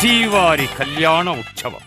శ్రీవారి కళ్యాణ ఉత్సవం.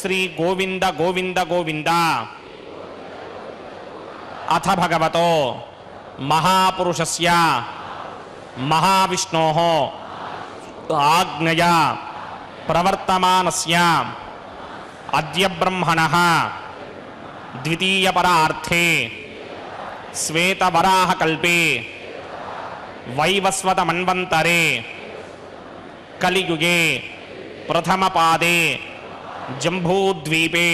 శ్రీ గోవింద గోవింద గోవింద అథ భగవతో మహాపురుషస్య మహావిష్ణోః ఆజ్ఞయా ప్రవర్తమానస్య అద్య బ్రహ్మణః ద్వితీయపరార్థే శ్వేతవరాహకల్పే వైవస్వతమన్వంతరే కలియుగే ప్రథమపాదే జంబూద్వీపే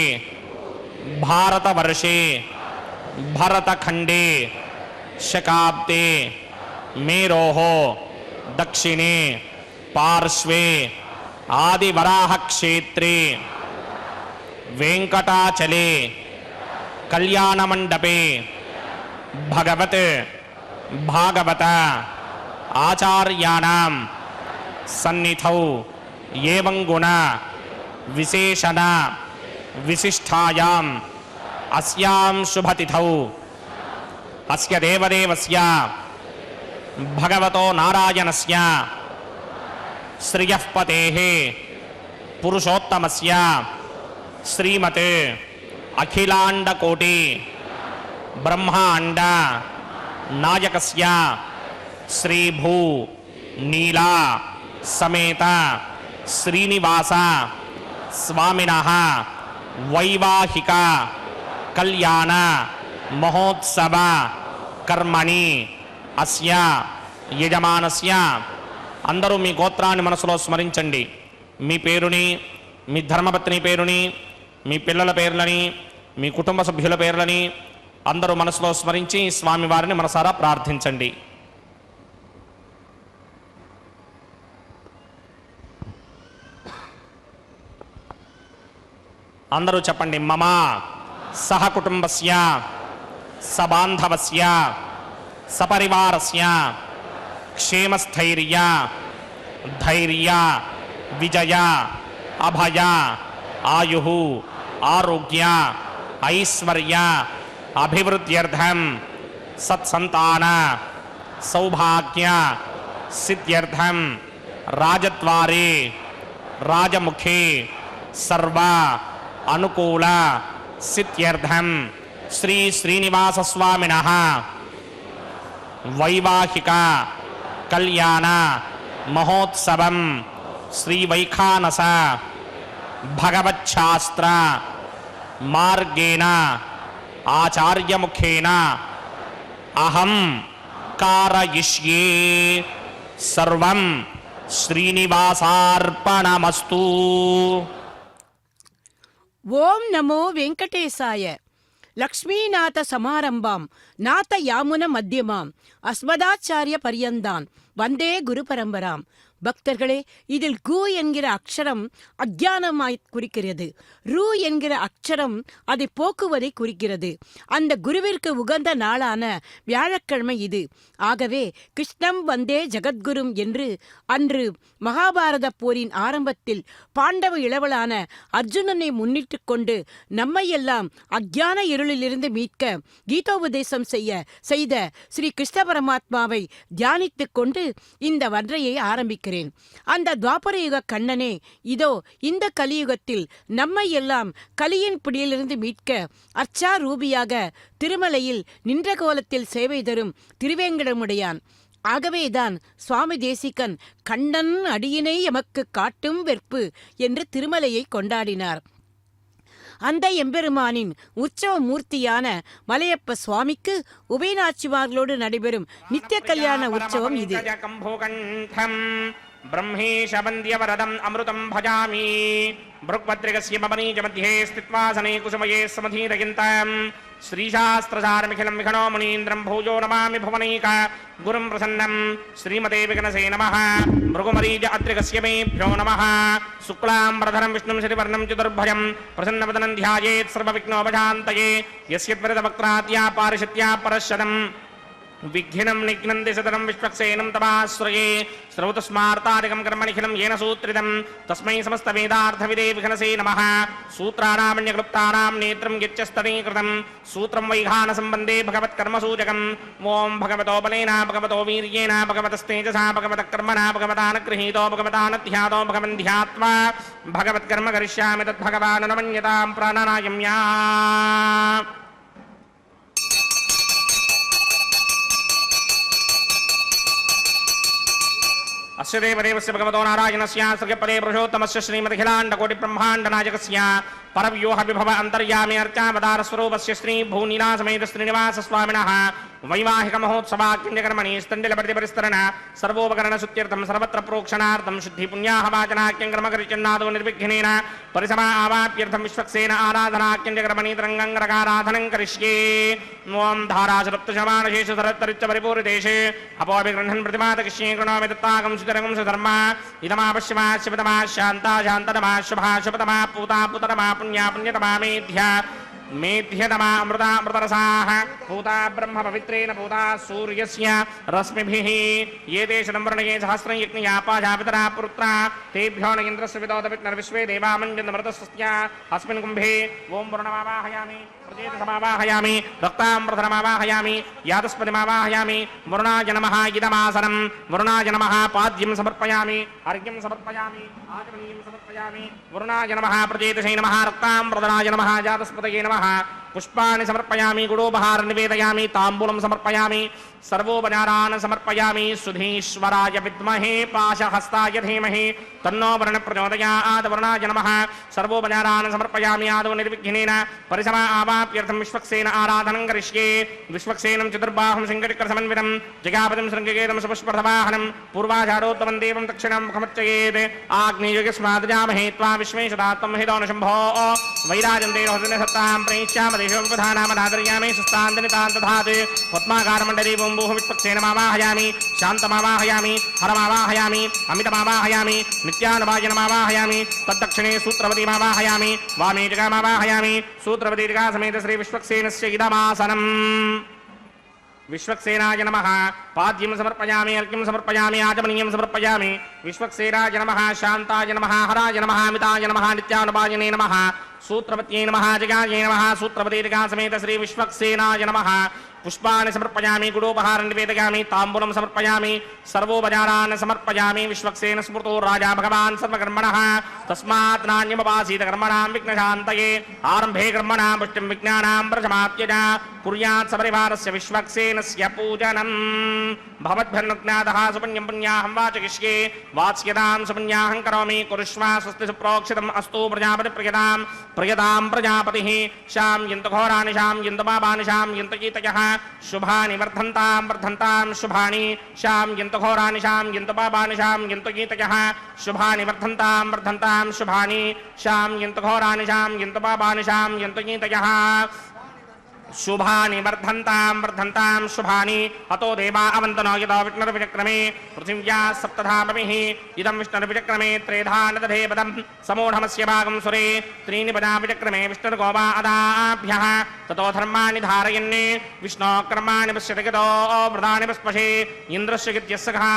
భారతవర్షే భరతఖండే శకాబ్దే మేరోః దక్షిణే పార్శ్వే ఆదివరాహక్షేత్రే వెంకటాచలే కళ్యాణమండపే భగవత్ భాగవత ఆచార్యాణం సన్నిధౌ ఏవం గుణ విశేషణ విశిష్టాయాం అస్యాం శుభతిథౌ అస్య దేవదేవస్య భగవతో నారాయణస్య శ్రియః పతేః పురుషోత్తమస్య శ్రీమత్ అఖిలాండకోటి బ్రహ్మాండ నాయకస్య శ్రీభూ నీలా సమేత శ్రీనివాస స్వామినః వైవాహిక కళ్యాణ మహోత్సవ కర్మణి అస్య యజమానస్య. అందరూ మీ గోత్రాన్ని మనసులో స్మరించండి. మీ పేరుని, మీ ధర్మపత్ని పేరుని, మీ పిల్లల పేర్లని, మీ కుటుంబ సభ్యుల పేర్లని అందరూ మనసులో స్మరించి స్వామివారిని మనసారా ప్రార్థించండి. అందరూ చెప్పండి. మమ సహకుటుంబస్య సబాంధవస్య సపరివారస్య క్షేమస్థైర్య ధైర్య విజయ అభయ ఆయు ఆరోగ్య ఐశ్వర్య అభివృద్ధ్యర్థం సత్సంతాన సౌభాగ్య సిద్ధ్యర్థం రాజద్వారే రాజముఖే సర్వ అనుకూల సిద్ధ్యర్థం శ్రీ శ్రీనివాస స్వామినః వైవాహిక కళ్యాణ మహోత్సవం శ్రీ వైఖానస భగవచ్ఛాస్త్ర మార్గేణ ఆచార్యముఖేన అహం కారయిష్యే. సర్వం శ్రీనివాసార్పణమస్తు. ఓం నమో వెంకటేశాయ. లక్ష్మీనాథ సమారంభాం నాథ యామున మధ్యమాం அஸ்மதாச்சாரிய பரியந்தான் வந்தே குரு பரம்பராம். பக்தர்களே, இதில் கு என்கிற அக்ஷரம் அஜ்ஞானமாய் குறிக்கிறது. ரு என்கிற அக்ஷரம் அதை போக்குவதை குறிக்கிறது. அந்த குருவிற்கு உகந்த நாளான வியாழக்கிழமை இது. ஆகவே கிருஷ்ணம் வந்தே ஜகத்குரும் என்று அன்று மகாபாரத போரின் ஆரம்பத்தில் பாண்டவ இளவலான அர்ஜுனனை முன்னிட்டு கொண்டு நம்மையெல்லாம் அஜ்ஞான இருளிலிருந்து மீட்க கீதோபதேசம் செய்த ஸ்ரீ கிருஷ்ண பரமாத்மாவை தியானித்துக் கொண்டு இந்த வன்றையை ஆரம்பிக்கிறேன். அந்த துவாபரயுக கண்ணனே இதோ இந்த கலியுகத்தில் நம்மை எல்லாம் கலியின் பிடியிலிருந்து மீட்க அர்ச்சா ரூபியாக திருமலையில் நின்ற கோலத்தில் சேவை தரும் திருவேங்கடமுடையான். ஆகவேதான் சுவாமி தேசிகன் கண்ணன் அடியினை எமக்கு காட்டும் வெற்பு என்று திருமலையை கொண்டாடினார். அந்த எம்பெருமானின் உற்சவ மூர்த்தியான மலையப்ப சுவாமிக்கு உபயநாச்சிமார்களோடு நடைபெறும் நித்திய கல்யாண உற்சவம் இது. ब्रह्मेशवन्द्यवरदम् अमृतम् भजामि भृग्भद्रिकस्य ममनीजमध्ये स्थित्वा सने कुसुमये समधीरयन्तम् श्रीशास्त्रसारमिखिलम् विखनो मुनीन्द्रम् भूयो नमामि भुवनैक गुरुम् प्रसन्नम् श्रीमते विघ्नसे नमः भृगुमरीज अद्रिकस्य मेभ्यो नमः शुक्लाम्बरधरम् विष्णुम् श्रीवर्णम् चतुर्भुजम् प्रसन्नवदनम् ध्यायेत् सर्वविघ्नोपशान्तये यस्य त्वरितवक्त्राद्या पारिषत्या परश्वदम् विघ्नं निघ्नन्ति सततं विश्वक्सेनं तमाश्रये श्रौतस्मार्तादिकं कर्मनिखिलं येन सूत्रितं तस्मै समस्तवेदार्थविदे विघ्नसे नमः सूत्राणामन्यक्लुप्तानां नेत्रं यच्चस्तनीकृतं सूत्रं वैघानसम्बन्धे भगवत्कर्मसूचकम् ॐ भगवतो बलेन भगवतो वीर्येण भगवतस्तेजसा भगवतकर्मणा भगवतानगृहीतो भगवतानध्यातो भगवन्ध्यात्मा भगवत्कर्म करिष्यामि तद्भगवानुनमन्यतां प्राणानायम्या अस्य देवदेवस्य भगवतो नारायणस्य सर्गपदे पुरुषोत्तमस्य श्रीमदखिलाण्डकोटिब्रह्माण्डनायकस्य परव्यूह विभव अन्तर्यामि अर्चावतारस्वरूपस्य श्री भूनिलासमेत श्रीनिवासस्वामिनः वैवाहिक महोत्सवाख्यकर्मणि स्तण्डिलप्रतिपरिस्तरण सर्वोपकरणशुद्ध्यर्थं सर्वत्र प्रोक्षणार्थं शुद्धिपुण्याहवाचनाख्यं कर्मकरिचन्नादो निर्विघ्नेन परिसमा आवाप्यर्थं विश्वक्सेन आराधनाख्यकर्मणि तरङ्गङ्गरकाराधनं करिष्ये ॐ धाराशरप्तशमानशेषधरत्तरिच्च परिपूरितेषे अपोऽभिगृह्णन् प्रतिमातकृष्ये कृणोमि दत्ताकं सुतरकं सुधर्मा इदमापश्यमाश्यपतमा शान्ता शान्ततमा शुभा शुभतमा पूता पुतरमा पुण्या पुण्यतमा मेध्या मेध्यतमा अमृतामृतरसाः पूता ब्रह्म पवित्रेण पूता सूर्यस्य रश्मिभिः ये ते शतंवर्णये सहस्रं यज्ञयापाशापितरा पुत्रा तेभ्यो न इन्द्रस्य विदोदविघ्नर्विश्वे देवामञ्जन्मृतस्वस्य अस्मिन् कुम्भे ॐ वरुणमावाहयामि प्रजेतसमावाहयामि रक्तामृतमावाहयामि यातस्पतिमावाहयामि वरुणाय नमः इदमासनं वरुणाय नमः पाद्यं समर्पयामि अर्घ्यं समर्पयामि आचमनीयं समर्पयामि वरुणाय नमः प्रजेतसे नमः रक्तामृतनाय नमः जातस्पतये नमः पुष्पाणि समर्पयामि गुडोपहार निवेदयामि ताम्बूलं समर्पयामि सर्वोपचारान् समर्पयामि सुधीश्वराय विद्महे पाशहस्ताय धीमहि तन्नो वरुणः प्रचोदयात् वरुणाय नमः सर्वोपचारान् समर्पयामि आदौ निर्विघ्नेन परिसमा आवाप्यर्थं विश्वक्सेन आराधनं करिष्ये विश्वक्सेनं चतुर्बाहुं सिंहचक्रसमन्वितं जगापतिं शृङ्गकेतं सुपुष्पर्थवाहनं पूर्वाचारोत्तमं देवं दक्षिणं मुखमर्चयेत् आग्नेयस्मादजामहे त्वा विश्वेशदात्तं हिदोनशम्भो वैराजं देवहृदयसत्तां प्रैष्याम देशोपधानामनादर्यामि सुस्तान्तनितान् दधात् पद्माकारमण्डले भूः विश्वक्सेनमावाहयामि शान्तमावाहयामि हरमावाहयामि अमितमावाहयामि नित्यानवायनमावाहयामि तद्दक्षिणे सूत्रवतीमावाहयामि वामे जगामावाहयामि सूत्रवती जगासमेत श्री विश्वक्सेनस्य इदमासनम् विश्वक्सेनाय नमः पाद्यं समर्पयामि अर्घ्यं समर्पयामि आचमनीयं समर्पयामि विश्वक्सेनाय नमः शान्ताय नमः हराय नमः अमिताय नमः नित्यानुपायने नमः सूत्रवत्यै नमः जगायै नमः सूत्रवती जगासमेत श्री विश्वक्सेनाय नमः पुष्पाणि समर्पयामि गुडोपहारं निवेदयामि ताम्बूलं समर्पयामि सर्वोपचारान् समर्पयामि विश्वक्सेन स्मृतो राजा भगवान् सर्वकर्मणः तस्मात् नान्यमपासीत कर्मणां विघ्नशान्तये आरम्भे कर्मणां पुष्टिं विज्ञानां प्रशमात्यज कुर्यात् सपरिवारस्य विश्वक्सेनस्य पूजनम् भवद्भिर्नुज्ञातः सुपुण्यं पुण्याहं वाचयिष्ये वाच्यतां सुपुण्याहं करोमि कुरुष्व स्वस्ति सुप्रोक्षितम् अस्तु प्रजापतिप्रियतां प्रियतां प्रजापतिः शां यन्तु घोराणि शां यन्तु पापानि शां यन्तु गीतयः शुभानि वर्धन्तां वर्धन्तां शुभानि शां यन्तु घोराणि शां यन्तु पापानि शां यन्तु गीतयः शुभानि वर्धन्तां वर्धन्तां शुभानि शां यन्तु घोराणि शां यन्तु पापानि शां यन्तु गीतयः शुभानि वर्धन्तां शुभानि अतो देवा अवन्तनो यतो विष्णुर्विचक्रमे पृथिव्या सप्तधामभिः इदं विष्णुर्विचक्रमे त्रेधा नदधे पदं समूढमस्य भागं सुरे त्रीणि पदा विचक्रमे विष्णुर्गोवा अदाभ्यः ततो धर्माणि धारयन् विष्णो कर्माणि पश्यति गतो वृदानि पस्पशे इन्द्रस्य गित्यस्य घा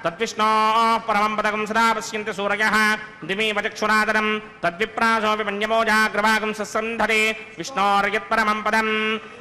तद्विष्णोः परमं पदकं सदा पश्यन्ति सूरयः दिवीव चक्षुरादरं तद्विप्रासो विपञ्चमोजाग्रभागं ससन्धते विष्णोर्यत्परमं पदं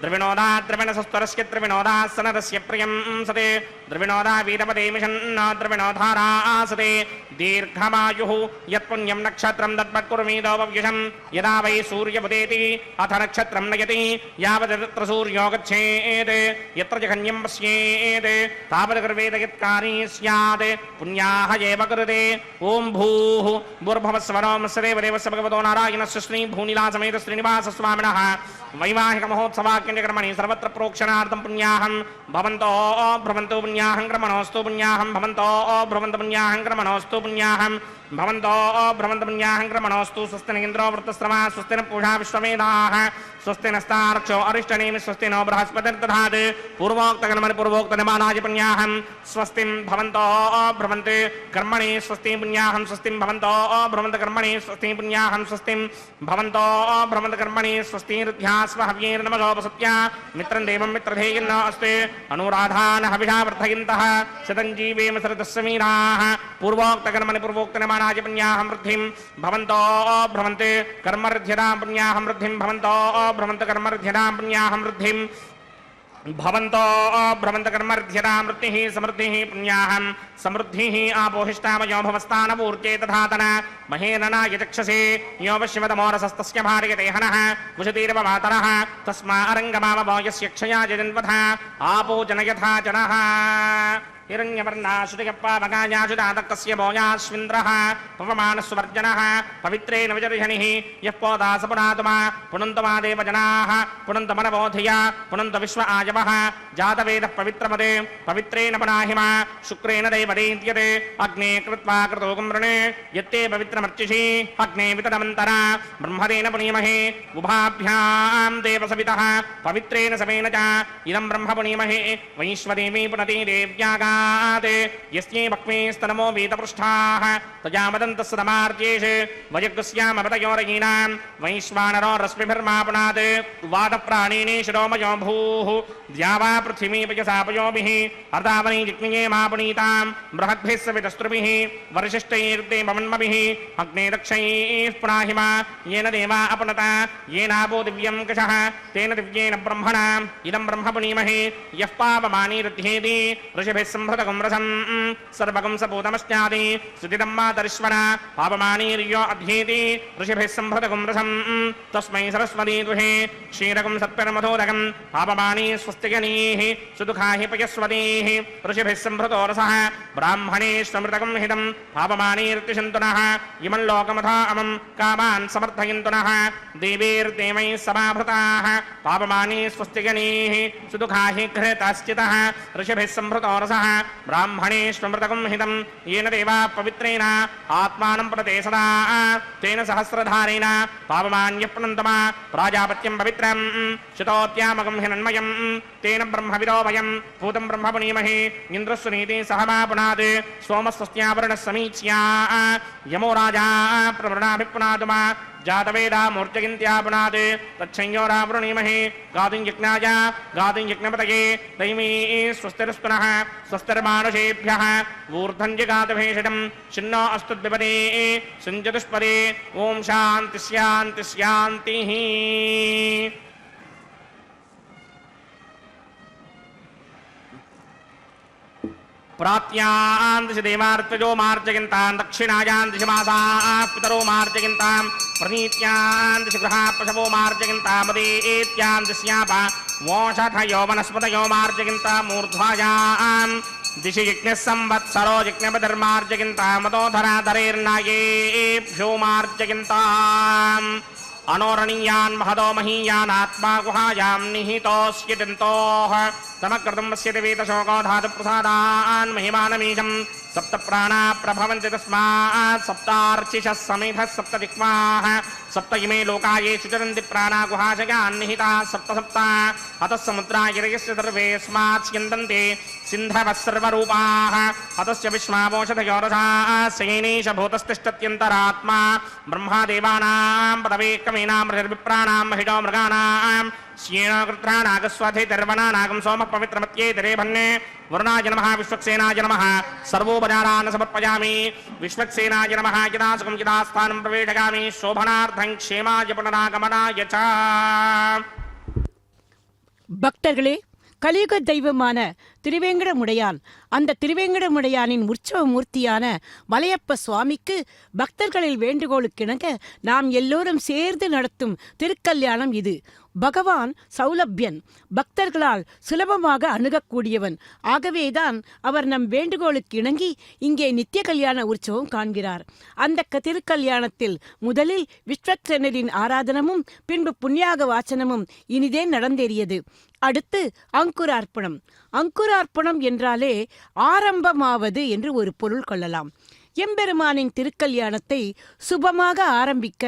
द्रविणोदा द्रविणसस्वरस्य द्रविणोदा सनदस्य प्रियं सते द्रविणोदा वीरपदे मिषन्न द्रविणोधारा आसते दीर्घमायुः यत्पुण्यं नक्षत्रं दत्पत्कुर्मीदोपव्युषं यदा वै सूर्यमुदेति अथ नक्षत्रं नयति यावदत्र सूर्यो गच्छेत् यत्र जघन्यं पश्येत् तावद् कर्वेद यत्कारी स्यात् पुण्याः एव कृते ॐ भूः भूर्भुवस्वरो देवदेवस्य भगवतो नारायणस्य श्री भूनिलासमेत श्रीनिवासस्वामिनः वैवाहिक महोत्सवाख्यकर्मणि सर्वत्र प्रोक्षणार्थं पुण्याहं भवन्तो भ्रमन्तु पुण्याहं क्रमणोऽस्तु पुण्याहं भवन्तो भ्रमन्तु पुण्याहं क्रमणोऽस्तु पुण्याहं भवन्तो भ्रमन्तपुण्याहङ्क्रमणोऽस्तु स्वस्ति न इन्द्रो वृत्तस्रवा स्वस्ति न पूषा विश्ववेदाः स्वस्ति नस्तार्क्षो अरिष्टनेमि स्वस्ति नो बृहस्पतिर्दधात् पूर्वोक्तकर्मणि पूर्वोक्तनिमानाय पुण्याहं स्वस्तिं भवन्तो भ्रमन्ते कर्मणि स्वस्ति पुण्याहं स्वस्तिं भवन्तो भ्रमन्त कर्मणि स्वस्ति पुण्याहं स्वस्तिं भवन्तो भ्रमन्त कर्मणि स्वस्तिर्ध्यास्व हव्यैर्नमसोपसत्या मित्रं देवं मित्रधेयन्न अस्ते अनुराधान् हविषा वर्धयन्तः शतञ्जीवेम सरतस्समीराः पूर्वोक्तकर्मणि पूर्वोक्तनिमानाय पुण्याहं वृद्धिं भवन्तो भ्रमन्ते कर्मर्ध्यतां पुण्याहं वृद्धिं भवन्तो भ्रमन्त कर्मर्ध्यतां पुण्याहं वृद्धिं भवन्तो भ्रमन्त कर्मर्ध्यतां वृत्तिः समृद्धिः पुण्याहं समृद्धिः आपोहिष्टामयो भवस्तानपूर्ते तथातन महेरणाय चक्षसे यो वश्यवतमोरसस्तस्य भार्यते हनः कुशतीर्वमातरः तस्मा अरङ्गमामभोयस्य क्षया जजन्वथा आपो जनयथा जनः हिरण्यवर्णाशुतिकप्पावगायाशुदातकस्य भोजाश्विन्द्रः पवमानस्वर्जनः पवित्रेण विजर्षणिः यः पोदास पुनातुमा पुनन्तमा देवजनाः पुनन्तमनबोधया पुनन्त विश्व आयवः जातवेदः पवित्रमदे पवित्रेण पुनाहिमा शुक्रेण दैवदेन्त्यते अग्ने कृत्वा कृतोकं वृणे यत्ते पवित्रमर्चिषि अग्ने वितरमन्तरा ब्रह्मदेन पुनीमहे उभाभ्यां देवसवितः पवित्रेण समेन च इदं ब्रह्म पुनीमहे वैश्वदेवी पुनति देव्यागा यस्यै भक्मे स्तनमो वीतपृष्ठाः तजामदन्तस्य तमार्त्येष वयग्स्यामवतयोरयीनां वैश्वानरो रश्मिभिर्मापुनात् वादप्राणीनि शिरोमयो भूः द्यावा पृथिवी पयसापयोभिः अर्धावनी जिग्निये मापुनीतां बृहद्भिः सवितस्त्रुभिः वरिशिष्टैर्ते ममन्मभिः अग्ने दक्षैः पुनाहिमा येन देवा अपनता येनापो दिव्यं कषः तेन दिव्येन ब्रह्मणा इदं ब्रह्म पुनीमहे यः पावमानीरुध्येति ऋषिभिः संभृतकं रसं सर्वकं सपूतमस्यादि सुदिदं मातरिश्वरा पापमानीर्यो अध्येति ऋषिभिः संभृतकं रसं तस्मै सरस्वती दुहे क्षीरकं सत्परमधोदकं पापमानी स्वस्तिगणीः सुदुःखाहि पयस्वतीः ऋषिभिः संभृतो रसः ब्राह्मणे स्मृतकं हितं पापमानीर्तिशन्तुनः इमं लोकमथा अमं कामान् समर्थयन्तुनः देवीर्देवैः समाभृताः पापमानी स्वस्तिगणीः सुदुःखाहि घृताश्चितः ऋषिभिः संभृतो रसः ब्राह्मणे स्मृतकं हितं येन देवा पवित्रेण आत्मानं प्रते सदा तेन सहस्रधारेण पापमान्यः पुनन्तमा प्राजापत्यं पवित्रं शतोत्यामकं हिरण्मयं तेन ब्रह्मविदो वयं भूतं ब्रह्म पुनीमहे इन्द्रस्वनीति सहमा पुनात् सोमस्वस्त्यावरणः समीच्या यमो राजा प्रवृणाभिपुनातुमा जातवेदा मूर्तिगिन्त्या पुनात् तच्छंयोरावृणीमहे गातुं यज्ञाय गातुं यज्ञपतये दैवी स्वस्तिरस्तुनः स्वस्तिर्मानुषेभ्यः ऊर्ध्वं जगातभेषजं छिन्नो अस्तुद्विपदे सञ्चतुष्पदे ॐ शान्ति शान्ति शान्तिः प्रात्यां दिशि देवार्तजो मार्जयन्तां दक्षिणायां दिशि मासाः पितरो मार्जयन्तां प्रनीत्यां दिशि गृहाः पशवो मार्जयन्तां मदेत्यां दिश्यापा वोषधयो वनस्पतयो मार्जयन्तां मूर्ध्वायां दिशि यज्ञः संवत्सरो यज्ञपतिर्मार्जयन्तां मदोधराधरेर्नायेभ्यो मार्जयन्ताम् अनोरणीयान् महदो महीयान् आत्मा गुहायां निहितोऽस्य जन्तोः तमकृतं पश्यति वेदशोको धातुप्रसादान् महिमानमीशं सप्त प्राणा प्रभवन्ति तस्मात् सप्तार्चिषः समेधः सप्त दिक्पाः सप्त इमे लोका ये सुचरन्ति प्राणा गुहाशयान् निहिताः सप्त सप्त अतः समुद्रा गिरयस्य सर्वे स्मात् स्यन्दन्ते सिन्धवः सर्वरूपाः अतस्य विश्वावोषधयो रसाः सेनेश भूतस्तिष्ठत्यन्तरात्मा ब्रह्मादेवानां पदवेकमेनामृतिर्विप्राणां महिषो मृगाणां श्येणकृत्रानागस्वधिर्वणानागं सोमः पवित्रमत्येतरे भन्ने वरुणाय नमः विश्वक्सेनाय नमः सर्वोपचारान् समर्पयामि विश्वक्सेनाय नमः यदा सुखं यदा स्थानं प्रवेशयामि शोभनार्थं क्षेमाय पुनरागमनाय च பக்தர்களே, கலியுக தெய்வமான திருவேங்கடமுடையான், அந்த திருவேங்கடமுடையானின் உற்சவ மூர்த்தியான மலையப்ப சுவாமிக்கு பக்தர்களில் வேண்டுகோளுக்கிணங்க நாம் எல்லோரும் சேர்ந்து நடத்தும் திருக்கல்யாணம் இது. பகவான் சௌலபியன், பக்தர்களால் சுலபமாக அணுகக்கூடியவன். ஆகவேதான் அவர் நம் வேண்டுகோளுக்கு இணங்கி இங்கே நித்திய கல்யாண உற்சவம் காண்கிறார். அந்த திருக்கல்யாணத்தில் முதலில் விஸ்வக்சேனரின் ஆராதனமும் பின்பு புண்ணியாக வாசனமும் இனிதே நடந்தேறியது. அடுத்து அங்குரார்ப்பணம். அங்குரார்ப்பணம் என்றாலே ஆரம்பமாவது என்று ஒரு பொருள் கொள்ளலாம். எம்பெருமானின் திருக்கல்யாணத்தை சுபமாக ஆரம்பிக்க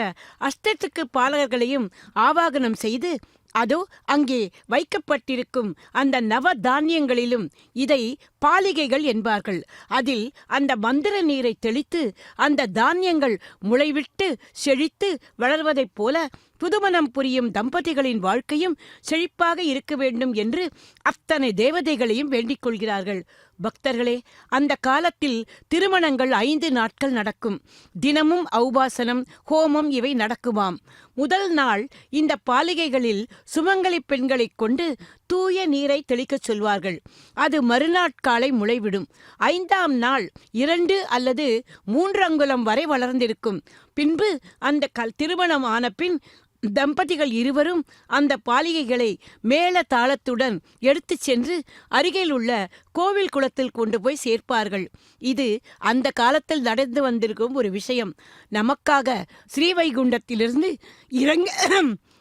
அஷ்டத்துக்கு பாலகர்களையும் ஆவாகனம் செய்து அதோ அங்கே வைக்கப்பட்டிருக்கும் அந்த நவ தானியங்களிலும் இதை பாலிகைகள் என்பார்கள். அதில் அந்த மந்திர நீரை தெளித்து அந்த தானியங்கள் முளைவிட்டு செழித்து வளர்வதைப் போல புதுமணம் புரியும் தம்பதிகளின் வாழ்க்கையும் செழிப்பாக இருக்க வேண்டும் என்று அத்தனை தேவதைகளையும் வேண்டிக் கொள்கிறார்கள். பக்தர்களே, அந்த காலத்தில் திருமணங்கள் 5 நாட்கள் நடக்கும். தினமும் ஔபாசனம், ஹோமம் இவை நடக்குமாம். முதல் நாள் இந்த பாலிகைகளில் சுமங்கலி பெண்களைக் கொண்டு தூய நீரை தெளிக்கச் சொல்வார்கள். அது மறுநாட்காலை முளைவிடும். 5ஆம் நாள் 2 அல்லது 3 அங்குலம் வரை வளர்ந்திருக்கும். பின்பு அந்த திருமணம் ஆன பின் தம்பதிகள் இருவரும் அந்த பாலிகைகளை மேள தாளத்துடன் எடுத்துச் சென்று அருகில் உள்ள கோவில் குளத்தில் கொண்டு போய் சேர்ப்பார்கள். இது அந்த காலத்தில் நடந்து வந்திருக்கும் ஒரு விஷயம். நமக்காக ஸ்ரீவைகுண்டத்திலிருந்து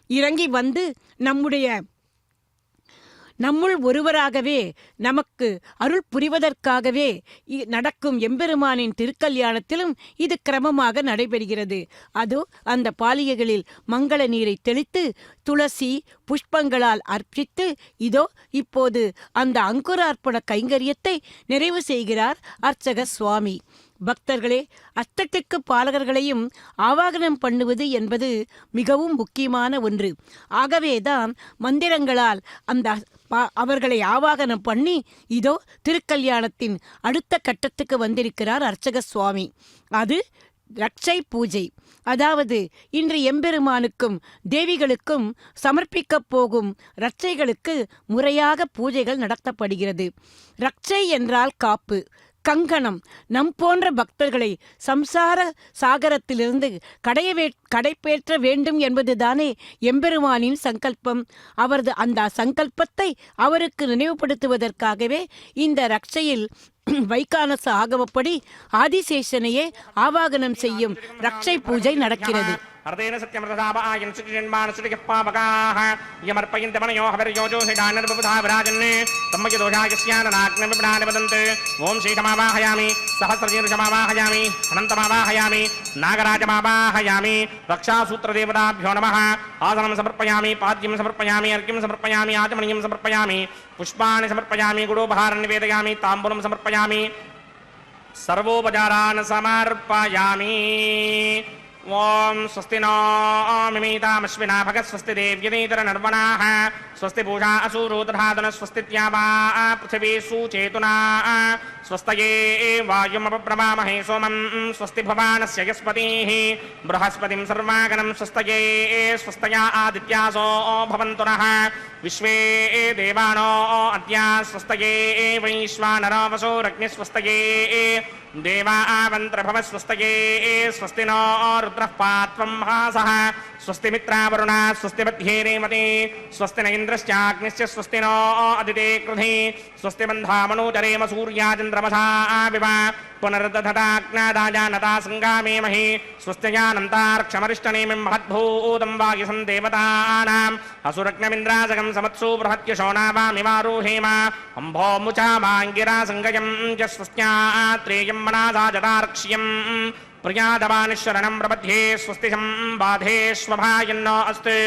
இறங்கி வந்து நம்முள் ஒருவராகவே நமக்கு அருள் புரிவதற்காகவே நடக்கும் எம்பெருமானின் திருக்கல்யாணத்திலும் இது கிரமமாக நடைபெறுகிறது. அதோ அந்த பாலிகைகளில் மங்கள நீரை தெளித்து துளசி புஷ்பங்களால் அர்ப்பித்து இதோ இப்போது அந்த அங்குரார்ப்பண கைங்கரியத்தை நிறைவு செய்கிறார் அர்ச்சக சுவாமி. பக்தர்களே, அஷ்டத்துக்கு பாலகர்களையும் ஆவாகனம் பண்ணுவது என்பது மிகவும் முக்கியமான ஒன்று. ஆகவேதான் மந்திரங்களால் அவர்களை ஆவாகனம் பண்ணி இதோ திருக்கல்யாணத்தின் அடுத்த கட்டத்துக்கு வந்திருக்கிறார் அர்ச்சக சுவாமி. அது ரட்சை பூஜை. அதாவது இன்று எம்பெருமானுக்கும் தேவிகளுக்கும் சமர்ப்பிக்கப் போகும் ரட்சைகளுக்கு முறையாக பூஜைகள் நடத்தப்படுகிறது. ரட்சை என்றால் காப்பு, கங்கணம். நம் போன்ற பக்தர்களை சம்சார சாகரத்திலிருந்து கடைபேற்ற வேண்டும் என்பதுதானே எம்பெருமானின் சங்கல்பம். அவரது அந்த சங்கல்பத்தை அவருக்கு நினைவுபடுத்துவதற்காகவே இந்த ரட்சையில் வைகானச ஆகமப்படி ஆதிசேஷனையே ஆவாகனம் செய்யும் ரட்சை பூஜை நடக்கிறது. अर्देन सत्यमृतदापायन् सुचिजन्मानसुटिकपापकाः यमर्पयन्त्यमनयो हविर्योजोषिडानर्बुधा विराजन् सम्मयदोषायस्याननाग्नविपणानि वदन्ति ॐ श्रीशमावाहयामि सहस्रशीर्षमावाहयामि अनन्तमावाहयामि नागराजमावाहयामि रक्षासूत्रदेवताभ्यो नमः आसनं समर्पयामि पाद्यं समर्पयामि अर्घ्यं समर्पयामि आचमनीयं समर्पयामि पुष्पाणि समर्पयामि गुडोपहारं निवेदयामि ताम्बूलं समर्पयामि सर्वोपचारान् समर्पयामि ओम स्वस्ति नो मिमीतामश्विना भगत् स्वस्ति देव्यनीतरनर्वणाः स्वस्ति पूषा असूरोदधातन स्वस्तित्यावा पृथिवी सुचेतुना स्वस्तये वायुमपप्रवामहे सोमं स्वस्ति भवानस्य यस्पतिः बृहस्पतिं सर्वागणं स्वस्तये स्वस्तया आदित्यासो भवन्तु नः विश्वे देवानो अद्य स्वस्तये वैश्वानरो वसोरग्निस्वस्तये देवावन्त्रभवस्वस्तये स्वस्ति नो रुद्रः पात्वं हासः स्वस्ति मित्रावरुणा स्वस्ति मध्ये रेमते स्वस्ति न इन्द्रश्चाग्निश्च स्वस्ति नो अदिते कृधि स्वस्ति बन्धामनोचरेम सूर्याचन्द्रमसा विव पुनर्दधताग्नादाजानता सङ्गामेमहि स्वस्त्यजानन्तार्क्षमरिष्टनेमिं महद्भूतं वायुसं देवतानाम् असुरग्नमिन्द्राजगं समत्सु बृहत्यशोनावामिवारोहेम अम्भोमुचामाङ्गिरा सङ्गयं च स्वस्त्यात्रेयं मनासा जतार्क्ष्यम् प्रियादवानिशरणं प्रपद्ये स्वस्ति सम्बाधेष्वभायन्नो अस्तु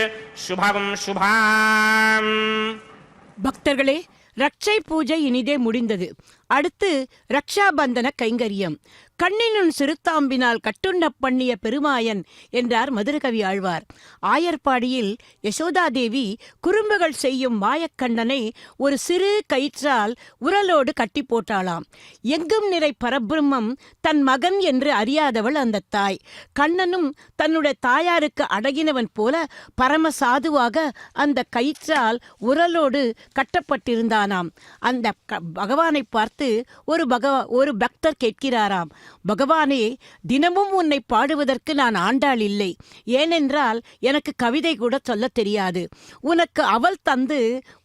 शुभं शुभाम्. பக்தர்களே, ரட்சை பூஜை இனிதே முடிந்தது. அடுத்து ரக்ஷாபந்தன கைங்கரியம். கண்ணினும் சிறுத்தாம்பினால் கட்டுண்ண பண்ணிய பெருமாயன் என்றார் மதுரகவி ஆழ்வார். ஆயர்பாடியில் யசோதாதேவி குறும்புகள் செய்யும் மாயக்கண்ணனை ஒரு சிறு கயிற்றால் உரலோடு கட்டி போட்டாளாம். எங்கும் நிறை பரபிரம்மம் தன் மகன் என்று அறியாதவள் அந்த தாய். கண்ணனும் தன்னுடைய தாயாருக்கு அடங்கினவன் போல பரம சாதுவாக அந்த கயிற்றால் உரலோடு கட்டப்பட்டிருந்தானாம். அந்த பகவானை பார்த்து ஒரு பக்தர் கேட்கிறாராம், பகவானே, தினமும் உன்னை பாடுவதற்கு நான் ஆண்டாள் இல்லை. ஏனென்றால் எனக்கு கவிதை கூட சொல்ல தெரியாது. உனக்கு அவள் தந்து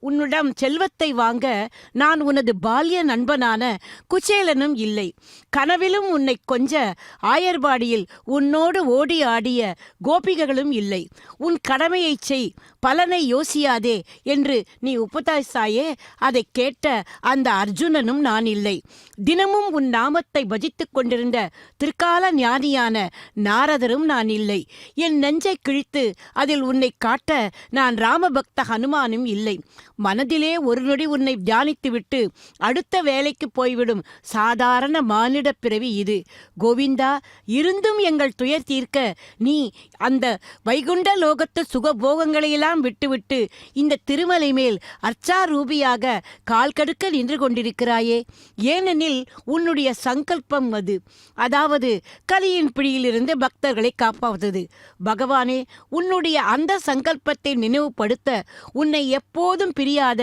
உன்னிடம் செல்வத்தை வாங்க நான் உனது பால்ய நண்பனான குச்சேலனும் இல்லை. கனவிலும் உன்னை கொஞ்ச ஆயர்பாடியில் உன்னோடு ஓடி ஆடிய கோபிகைகளும் இல்லை. உன் கடமையை செய், பலனை யோசியாதே என்று நீ உபதேசாயே. அதை கேட்ட அந்த அர்ஜுனனும் நான் இல்லை. தினமும் உன் நாமத்தை பஜித்துக் கொண்டு கொண்டிருந்த திருக்கால ஞானியான நாரதரும் நான் இல்லை. என் நெஞ்சை கிழித்து அதில் உன்னை காட்ட நான் ராமபக்த ஹனுமானும் இல்லை. மனதிலே ஒரு நொடி உன்னை தியானித்துவிட்டு அடுத்த வேலைக்கு போய்விடும் சாதாரண மானிட பிறவி இது. கோவிந்தா, இருந்தும் எங்கள் துயர் தீர்க்க நீ அந்த வைகுண்ட லோகத்து சுகபோகங்களையெல்லாம் விட்டுவிட்டு இந்த திருமலை மேல் அர்ச்சாரூபியாக கால் கடுக்க நின்று கொண்டிருக்கிறாயே. ஏனெனில் உன்னுடைய சங்கல்பம் அது. அதாவது கலியின் பிடியிலிருந்து பக்தர்களை காப்பாவது. பகவானே, உன்னுடைய அந்த சங்கல்பத்தை நினைவுபடுத்த உன்னை எப்போதும் பிரியாத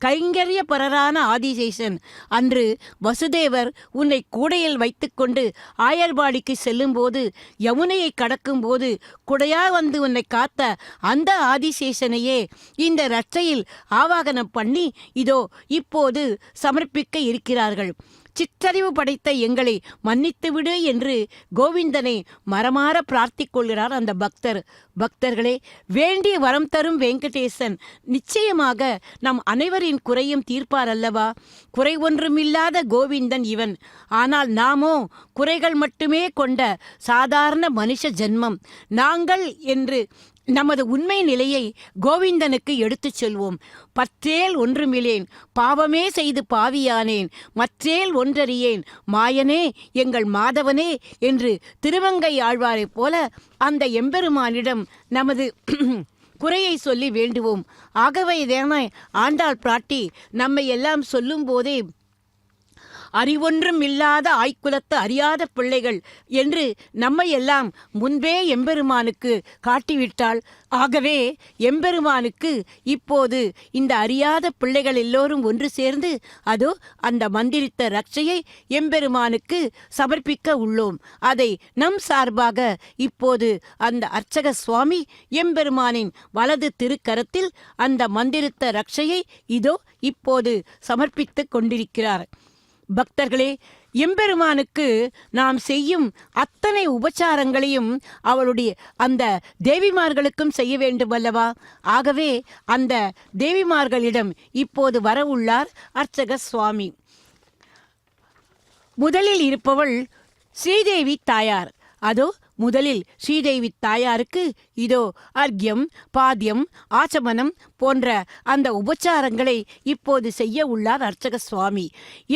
கைங்கரியபரரான ஆதிசேஷன் அன்று வசுதேவர் உன்னை கூடையில் வைத்துக்கொண்டு ஆயர்பாடிக்கு செல்லும்போது யமுனையை கடக்கும்போது குடையா வந்து உன்னை காத்த அந்த ஆதிசேஷனையே இந்த ரட்சையில் ஆவாகனம் பண்ணி இதோ இப்போது சமர்ப்பிக்க இருக்கிறார்கள். சிற்றறிவு படைத்த எங்களை மன்னித்துவிடு என்று கோவிந்தனை மரமாற பிரார்த்திக்கொள்கிறார் அந்த பக்தர். பக்தர்களே, வேண்டிய வரம் தரும் வெங்கடேசன் நிச்சயமாக நம் அனைவரின் குறையும் தீர்ப்பார் அல்லவா? குறை ஒன்றுமில்லாத கோவிந்தன் இவன். ஆனால் நாமோ குறைகள் மட்டுமே கொண்ட சாதாரண மனுஷ ஜென்மம். நாங்கள் என்று நமது உண்மை நிலையை கோவிந்தனுக்கு எடுத்துச் சொல்வோம். பற்றேல் ஒன்றுமிலேன், பாவமே செய்து பாவியானேன், மற்றேல் ஒன்றறியேன், மாயனே எங்கள் மாதவனே என்று திருமங்கை ஆழ்வாரைப் போல அந்த எம்பெருமானிடம் நமது குறையை சொல்லி வேண்டுவோம். ஆகவேதான ஆண்டாள் பிராட்டி நம்மை எல்லாம் சொல்லும் போதே அறிவொன்றும் இல்லாத ஆய்க்குலத்து அறியாத பிள்ளைகள் என்று நம்மை எல்லாம் முன்பே எம்பெருமானுக்கு காட்டிவிட்டாள். ஆகவே எம்பெருமானுக்கு இப்போது இந்த அறியாத பிள்ளைகள் எல்லோரும் ஒன்று சேர்ந்து அதோ அந்த மந்திரித்த ரட்சையை எம்பெருமானுக்கு சமர்ப்பிக்க உள்ளோம். அதை நம் சார்பாக இப்போது அந்த அர்ச்சக சுவாமி எம்பெருமானின் வலது திருக்கரத்தில் அந்த மந்திரித்த ரட்சையை இதோ இப்போது சமர்ப்பித்துக் கொண்டிருக்கிறார். பக்தர்களே, எம்பெருமானுக்கு நாம் செய்யும் அத்தனை உபச்சாரங்களையும் அவளுடைய அந்த தேவிமார்களுக்கும் செய்ய வேண்டும் அல்லவா? ஆகவே அந்த தேவிமார்களிடம் இப்போது வர உள்ளார் அர்ச்சக சுவாமி. முதலில் இருப்பவள் ஸ்ரீதேவி தாயார். அதோ முதலில் ஸ்ரீதேவி தாயாருக்கு இதோ அர்க்யம், பாத்தியம், ஆச்சமனம் போன்ற அந்த உபச்சாரங்களை இப்போது செய்ய உள்ளார் அர்ச்சக சுவாமி.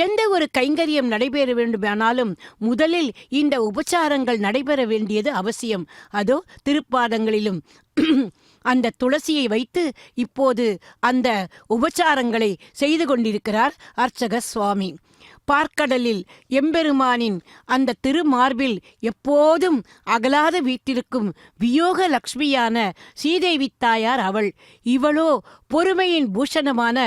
எந்த ஒரு கைங்கரியம் நடைபெற வேண்டுமானாலும் முதலில் இந்த உபச்சாரங்கள் நடைபெற வேண்டியது அவசியம். அதோ திருப்பாதங்களிலும் அந்த துளசியை வைத்து இப்போது அந்த உபச்சாரங்களை செய்து கொண்டிருக்கிறார் அர்ச்சக சுவாமி. பார்க்கடலில் எம்பெருமானின் அந்த திருமார்பில் எப்போதும் அகலாத வீட்டிற்கும் வியோக லக்ஷ்மியான ஸ்ரீதேவி தாயார் அவள். இவளோ பொறுமையின் பூஷணமான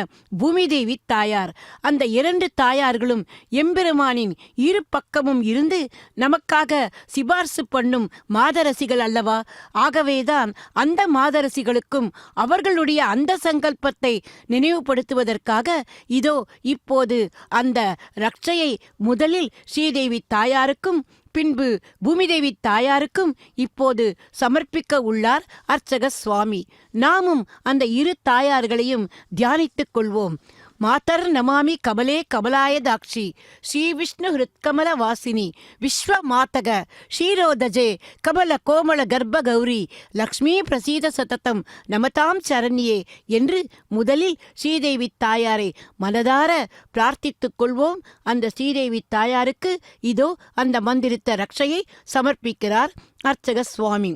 பூமிதேவி தாயார். அந்த இரண்டு தாயார்களும் எம்பெருமானின் இரு பக்கமும் இருந்து நமக்காக சிபார்சு பண்ணும் மாதரசிகள் அல்லவா? ஆகவேதான் அந்த மாதரசிகளுக்கும் அவர்களுடைய அந்த சங்கல்பத்தை நினைவுபடுத்துவதற்காக இதோ இப்போது அந்த ரட்சையை முதலில் ஸ்ரீதேவி தாயாருக்கும் பின்பு பூமிதேவி தாயாருக்கும் இப்போது சமர்ப்பிக்க உள்ளார் அர்ச்சக சுவாமி. நாமும் அந்த இரு தாயார்களையும் தியானித்துக் கொள்வோம். மாதர் நமாமி கமலே கமலாயதாட்சி ஸ்ரீ விஷ்ணு ஹிருத்கமல வாசினி விஸ்வ மாதக ஷீரோதஜே கமல கோமல கர்ப்ப கௌரி லக்ஷ்மி பிரசீத சததம் நமதாம் சரண்யே என்று முதலில் ஸ்ரீதேவி தாயாரை மனதார பிரார்த்தித்துக் கொள்வோம். அந்த ஸ்ரீதேவி தாயாருக்கு இதோ அந்த மந்திரித்த ரட்சையை சமர்ப்பிக்கிறார் அர்ச்சக சுவாமி.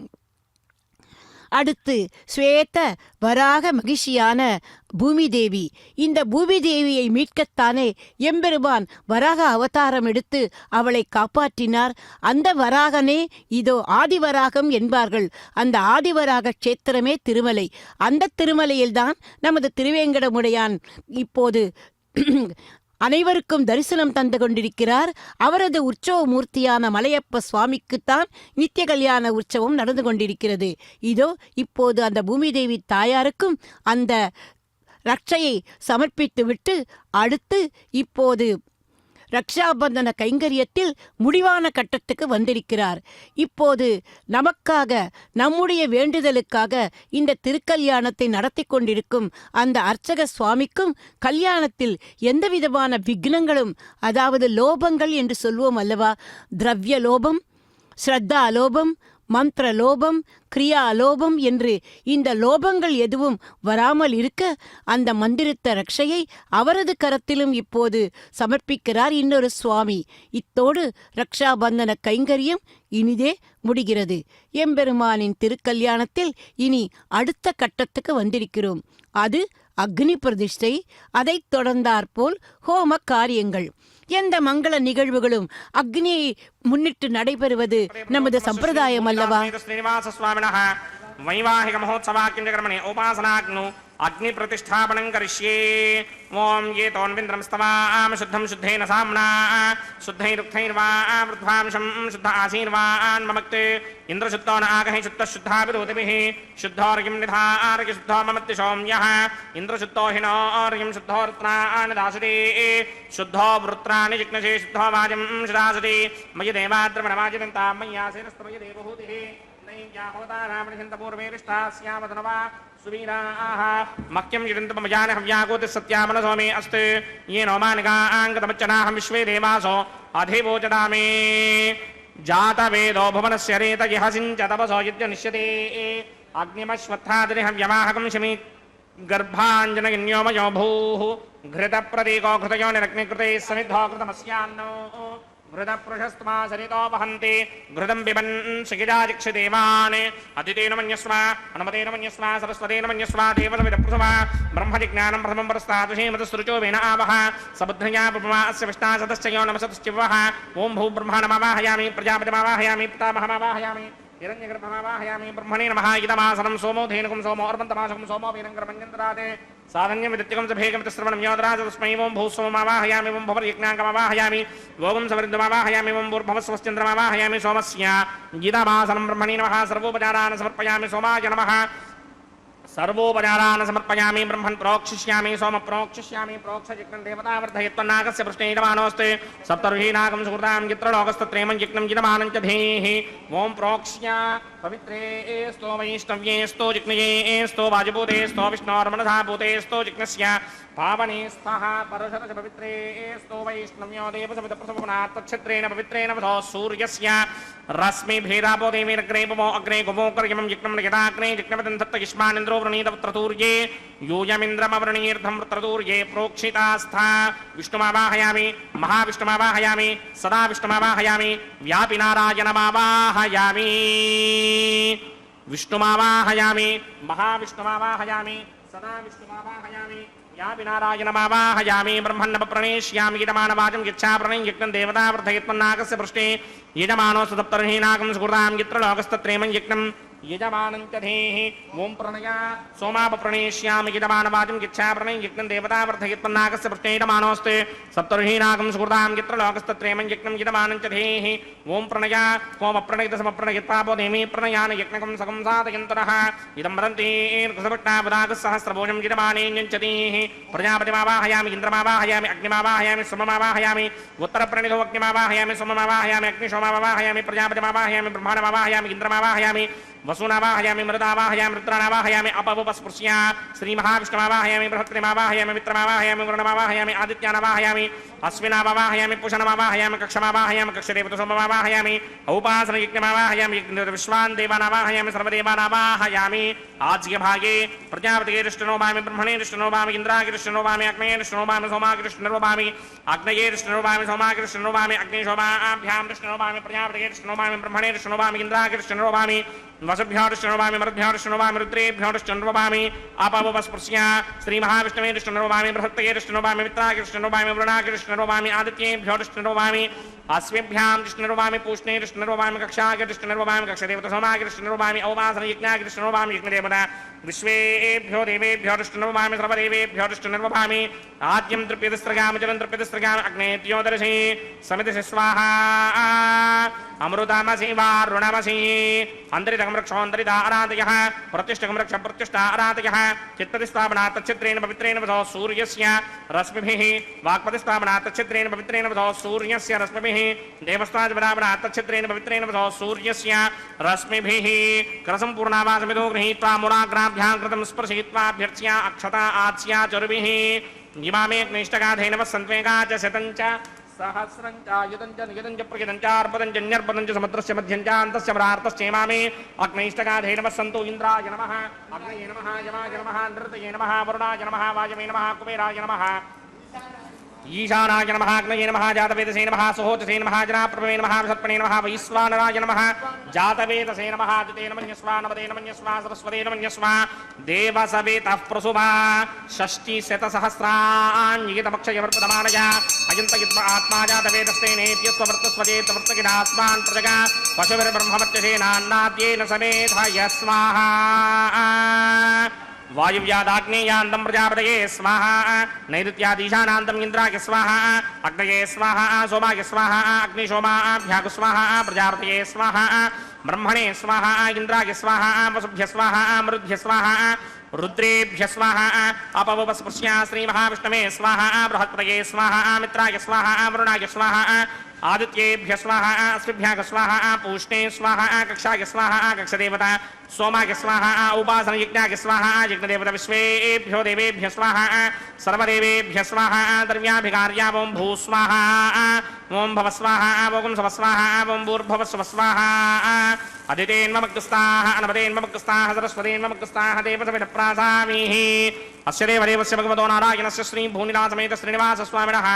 அடுத்து ஸ்வேத வராக மகிழ்ச்சியான பூமிதேவி. இந்த பூமிதேவியை மீட்கத்தானே எம்பெருமான் வராக அவதாரம் எடுத்து அவளை காப்பாற்றினார். அந்த வராகனே இதோ ஆதிவராகம் என்பார்கள். அந்த ஆதிவராக க்ஷேத்திரமே திருமலை. அந்த திருமலையில்தான் நமது திருவேங்கடமுடையான் இப்போது அனைவருக்கும் தரிசனம் தந்து கொண்டிருக்கிறார். அவரது உற்சவ மூர்த்தியான மலையப்ப சுவாமிக்குத்தான் நித்திய கல்யாண உற்சவம் நடந்து கொண்டிருக்கிறது. இதோ இப்போது அந்த பூமிதேவி தாயாருக்கும் அந்த ரட்சையை சமர்ப்பித்துவிட்டு அடுத்து இப்போது ரக்ஷாபந்தன கைங்கரியத்தில் முடிவான கட்டத்துக்கு வந்திருக்கிறார். இப்போது நமக்காக, நம்முடைய வேண்டுதலுக்காக இந்த திருக்கல்யாணத்தை நடத்தி கொண்டிருக்கும் அந்த அர்ச்சக சுவாமிக்கும் கல்யாணத்தில் எந்தவிதமான விக்னங்களும், அதாவது லோபங்கள் என்று சொல்வோம் அல்லவா, திரவிய லோபம், ஸ்ரத்தா லோபம், மந்திர லோபம், கிரியா லோபம் என்று இந்த லோபங்கள் எதுவும் வராமல் இருக்க அந்த மந்திரித்த ரக்ஷையை அவரது கரத்திலும் இப்போது சமர்ப்பிக்கிறார் இன்னொரு சுவாமி. இத்தோடு ரக்ஷாபந்தன கைங்கரியம் இனிதே முடிகிறது. எம்பெருமானின் திருக்கல்யாணத்தில் இனி அடுத்த கட்டத்துக்கு வந்திருக்கிறோம். அது அக்னி பிரதிஷ்டை. அதைத் தொடர்ந்தாற்போல் ஹோம காரியங்கள். எந்த மங்கள நிகழ்வுகளும் அக்னியை முன்னிட்டு நடைபெறுவது நமது சம்பிரதாயம் அல்லவா? वैवाहिक महोत्सवाक्यं कर्मणि उपासनाग्नु अग्नि प्रतिष्ठापनं करिष्ये। ओम ये तोन्विन्द्रं स्तवाम शुद्धं शुद्धेन साम्ना शुद्धैरुक्थैर्वा वृद्धांशं शुद्ध आसीर्वान् ममक्ते इन्द्रशुद्धो न आगहि शुद्धः शुद्धाभिरोधिभिः शुद्धोर्यं निधार्य शुद्धो ममत्ति सौम्यः इन्द्रशुद्धो हिनोर्यं शुद्धो रुत्रान् दासति शुद्धो वृत्राणि जिग्नसे शुद्धो वाजं शुदासति मयि देवाद्रवणवाजिदन्तां मय्यासेनस्तमयि देवहूतिः मह्यम जिदंतमजान हव्यागोति सत्यामनसो मे अस्ते ये नौमानिकांगतमच्चनाहं विश्वे देवासो अधिवोचदामे जातवेदो भुवनस्य रेत यः सिञ्चतपसो यद्यनिष्यते अग्निमश्वत्थादिहव्यवाहकं शमी गर्भाञ्जनगिन्योमयो भूः घृतप्रतीको घृतयो निरग्निकृते समिद्धो कृतमस्यान्नो घृतपृषस्त्वा सरितो वहन्ति घृतं पिबन् शिखिजाजिक्षिदेवान् अतितेन मन्यस्व अनुमतेन मन्यस्व सरस्वतेन मन्यस्व देवसविदप्रसव ब्रह्मजिज्ञानं प्रथमं परस्तादुषेमतसृचो वेन आवह सबुद्धया पुमा अस्य विष्टासतश्च यो नमसतश्चिवः ॐ भूब्रह्मा नमावाहयामि प्रजापतिमावाहयामि पितामहमावाहयामि हिरण्यगर्भमावाहयामि ब्रह्मणे नमः इदमासनं सोमो धेनुकं सोमो अर्वन्तमासकं सोमो वीरङ्गरमञ्जन्तराते साधन्यं विदित्यकं सभेगमितश्रवणं योदराज तस्मै ओं भूस्वमावाहयामि ओं भवर्यज्ञाङ्गमावाहयामि ओं सवरिन्दमावाहयामि ओं भूर्भवस्वश्चन्द्रमावाहयामि सोमस्य इदमासनं ब्रह्मणे नमः सर्वोपचारान् समर्पयामि सोमाय नमः सर्वोपचारान् समर्पयामि ब्रह्मन् प्रोक्षिष्यामि सोम प्रोक्षिष्यामि प्रोक्षजिग्नं देवतावर्धयत्वन्नागस्य पृष्ठे यजमानोऽस्ते सप्तर्षीनागं सुहृदां यत्र लोकस्तत्रेमं यज्ञं यजमानं च धेः ओं प्रोक्ष्या पवित्रे स्तो वैष्णव्ये स्तो जिग्नये स्तो वाजभूते स्तो विष्णोर्मनसा भूते स्तो जिग्नस्य पावने स्तः परशरस पवित्रे स्तो वैष्णव्यो देवसविदप्रसवनात् तच्छत्रेण पवित्रेण वधो सूर्यस्य रश्मिभिरापो देवीरग्रे पवो अग्रे गुवोकर्यमं यज्ञं यदाग्ने यज्ञवदन् तत्तयिष्मानिन्द्रो वृणीतवत्रतूर्ये यूयमिन्द्रमवृणीर्धं वृत्रतूर्ये प्रोक्षितास्था विष्णुमावाहयामि महाविष्णुमावाहयामि सदा विष्णुमावाहयामि व्यापिनारायणमावाहयामि विष्णुमावाहयामि महाविष्णुमावाहयामि सदा विष्णुमावाहयामि यापिनारायणमावाहयामि ब्रह्मण्णप्रणेष्यामि यजमानवाचं यच्छा प्रणय यज्ञं देवतावर्धयत्वन्नागस्य पृष्ठे यजमानोऽस्तु सप्तर्षीनागं सुहृदां यत्र लोकस्तत्रेमं यज्ञं यजमानं च धेः ओं प्रणया सोमापप्रणेष्यामि यजमानवाचं यच्छा प्रणय यज्ञं देवतावर्धयत्वन्नागस्य पृष्ठे यजमानोऽस्ते सप्तर्षीनागं सुहृदां यत्र लोकस्तत्रेमं यज्ञं यजमानं च धेः ओं प्रणया कोमप्रणयितसमप्रणयित्वापो देमी प्रणयान यज्ञकं सकं साधयन्तरः इदं वदन्ति कृतभट्टापदागस्सहस्रभोजं यजमाने ञ्चतीः प्रजापतिमावाहयामि इन्द्रमावाहयामि अग्निमावाहयामि सोममावाहयामि उत्तरप्रणितो अग्निमावाहयामि सोममावाहयामि अग्निशोममावाहयामि प्रजापतिमावाहयामि ब्रह्माणमावाहयामि इन्द्रमावाहयामि वसूनावाहयामि मृदावाहयामि रुद्राणावाहयामि अपवस्पृश्या श्रीमहाविष्णुमावाहयामि बृहत्रिमावाहयामि मित्रमावाहयामि वरुणमावाहयामि आदित्यानावाहयामि अश्विनावाहयामि पुषणमावाहयामि कक्षमावाहयामि कक्षदेवतसोममावाहयामि औपासनयज्ञमावाहयामि विश्वान् देवानावाहयामि सर्वदेवानावाहयामि आज्ञभागे प्रजापतिगे दृष्टनोभामि ब्रह्मणे दृष्टनोभामि इन्द्रागे दृष्टनोभामि अग्नये दृष्टनोभामि सोमागे दृष्टनोभामि अग्नये दृष्टनोभामि सोमागे दृष्टनोभामि अग्निशोभाभ्यां दृष्टनोभामि प्रजापतिगे दृष्टनोभामि ब्रह्मणे दृष्टनोभामि इन्द्रागे दृष्टनोभामि वसुभ्यो दृष्टनोभामि मरुद्भ्यो दृष्टनोभामि रुद्रेभ्यो दृष्टनोभामि अपवस्पृश्या श्रीमहाविष्णवे दृष्टनोभामि बृहत्तये दृष्टनोभामि मित्रागे दृष्टनोभामि वरुणागे दृष्टनोभामि आदित्येभ्यो दृष्टनोभामि अश्वेभ्यां दृष्टनोभामि पूष्णे दृष्टनोभामि कक्षागे दृष्टनोभामि कक्षदेवतसोमागे दृष्टनोभामि औवासनयज्ञागे दृष्टनोभामि यज्ञदेवता विश्वेभ्यो देवेभ्यो दृष्टनोभामि सर्वदेवेभ्यो दृष्टनोभामि आद्यं तृप्यतिस्रगामि जलं तृप्यतिस्रगामि अग्नेत्योदर्शि समितिः स्वाहा अमृतामसि वारुणमसि अन्तरितं प्रतिष्ठकं रक्षोऽन्तरिता आराधयः प्रतिष्ठकं रक्ष प्रतिष्ठा आराधयः चित्प्रतिष्ठापना तच्छिद्रेण पवित्रेण वसो सूर्यस्य रश्मिभिः वाक्प्रतिष्ठापना तच्छिद्रेण पवित्रेण वसो सूर्यस्य रश्मिभिः देवस्ताजपदापना तच्छिद्रेण पवित्रेण वसो सूर्यस्य रश्मिभिः करसम्पूर्णावासमिदो गृहीत्वा मूलाग्राभ्यां कृतं स्पर्शयित्वा अभ्यर्च्या अक्षता आच्या चरुभिः इमामेऽग्निष्टगाधेन वसन्त्वेगा च शतञ्च सहस्रञ्च युतञ्च नियुतञ्च प्रयुतञ्च अर्पदञ्च न्यर्पदञ्च समुद्रस्य मध्यञ्च अन्तस्य परार्तश्चेमामे अग्निष्टगाधेन वसन्तु इन्द्राय नमः अग्नये नमः यमाय नमः नृतये नमः वरुणाय नमः वायवे नमः कुबेराय नमः ईशानाय नमः अग्नये नमः जातवेदसे नमः सुहोतसे नमः जनाप्रभवे नमः विसर्पणे नमः वैश्वानराय नमः जातवेदसे नमः आदितेन मन्यस्वा नवदेन मन्यस्वा सरस्वतेन मन्यस्वा देवसवेतः प्रसुभा षष्टिशतसहस्राण्यतमक्षयवर्पदमानय अयन्तयित्वा आत्मा जातवेदस्तेनेत्यस्ववर्तस्वजेतवर्तकिनास्मान् प्रजगा पशुभिर्ब्रह्मवर्त्यसेनान्नाद्येन समेधय स्वाहा वायुव्यादाग्नेयान्तं प्रजापतये स्वाहा नैऋत्यादीशानान्तं इन्द्राय स्वाहा अग्नये स्वाहा सोमाय स्वाहा अग्निशोमाभ्याग स्वाहा प्रजापतये स्वाहा ब्रह्मणे स्वाहा इन्द्राय स्वाहा वसुभ्य स्वाहा मरुद्भ्य स्वाहा रुद्रेभ्य स्वाहा अपवस्पृश्या श्रीमहाविष्णवे स्वाहा बृहत्पतये स्वाहा मित्राय स्वाहा वरुणाय स्वाहा आदित्येभ्य स्वाहा अस्मिभ्याग स्वाहा पूष्णे स्वाहा कक्षाय स्वाहा कक्षदेवता सोमाय स्वाहा उपासनयज्ञाय स्वाहा यज्ञदेवता विश्वेभ्यो देवेभ्य स्वाहा सर्वदेवेभ्य स्वाहा द्रव्याभिकार्या ओं भू स्वाहा ओं भव स्वाहा ओं सव स्वाहा ओं भूर्भुव स्व स्वाहा अदितेन्ममग्रस्ताः अनवदेन्ममग्रस्ताः सरस्वतेन्ममग्रस्ताः देवसविधप्रासामीः अस्य देवदेवस्य भगवतो नारायणस्य श्री भूनिलासमेत श्रीनिवासस्वामिनः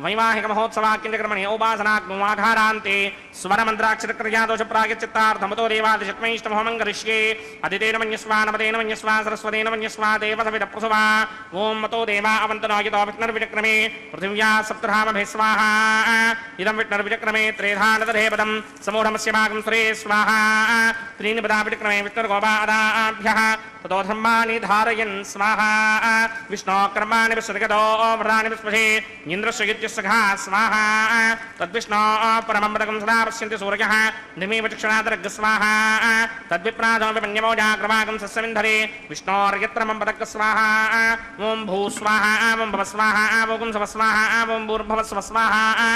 वैवाहिकमहोत्सवाख्यकर्मणि उपासनाग्नुमाघारान्ते स्वरमन्त्राक्षरक्रियादोषप्रागचित्तार्थमतो देवादिशक्मैष्टमोहमङ्गरिष्ये अदितेन मन्यस्वा नवदेन मन्यस्वा सरस्वतेन मन्यस्वा देवसविधप्रसुवा ॐ मतो देवा अवन्तनो यतो विष्णुर्विचक्रमे पृथिव्या सप्तधामभिः स्वाहा इदं विष्णुर्विचक्रमे त्रेधानदधेपदं समूढमस्य भागं सुरे स्वाहा त्रीणि पदा विचक्रमे विष्णुर्गोपादाभ्यः ततो धर्माणि धारयन् स्वाहा विष्णो कर्माणि विसर्गतो व्रतानि विस्पशे इन्द्रस्य युज्यस्सखा स्वाहा तद्विष्णो परमं सदा पश्यन्ति सूर्यः निमेव चक्षुणादर्ग स्वाहा तद्विप्राधो विपन्यमोजाग्रवागं सस्यमिन्धरे विष्णोर्यत्रमं पदक स्वाहा ॐ भू स्वाहा ॐ भव स्वाहा ॐ सव स्वाहा ॐ भूर्भुव स्व स्वाहा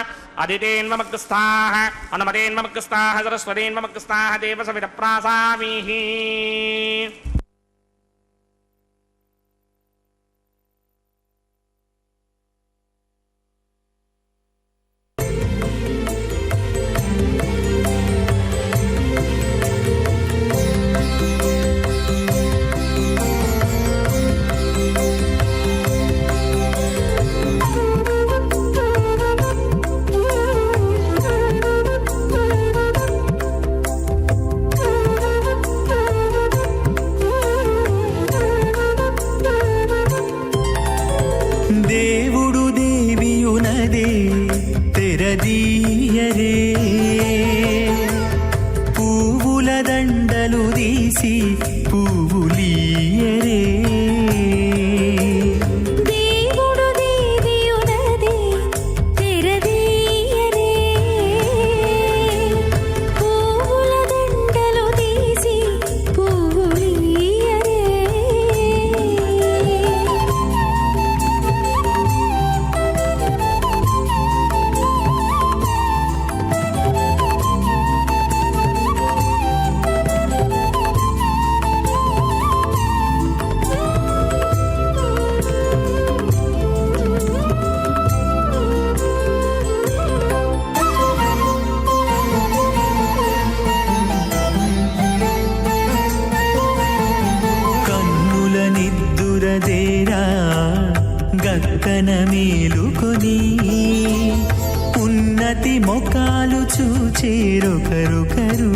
अदितेन्ममग्रस्ताः अनुमतेन्ममग्रस्ताः सरस्वतेन्ममग्रस्ताः देवसविधप्रासामीः గక్కన మేలుకొని ఉన్నతి మొకాలు చూచేరొకరొకరు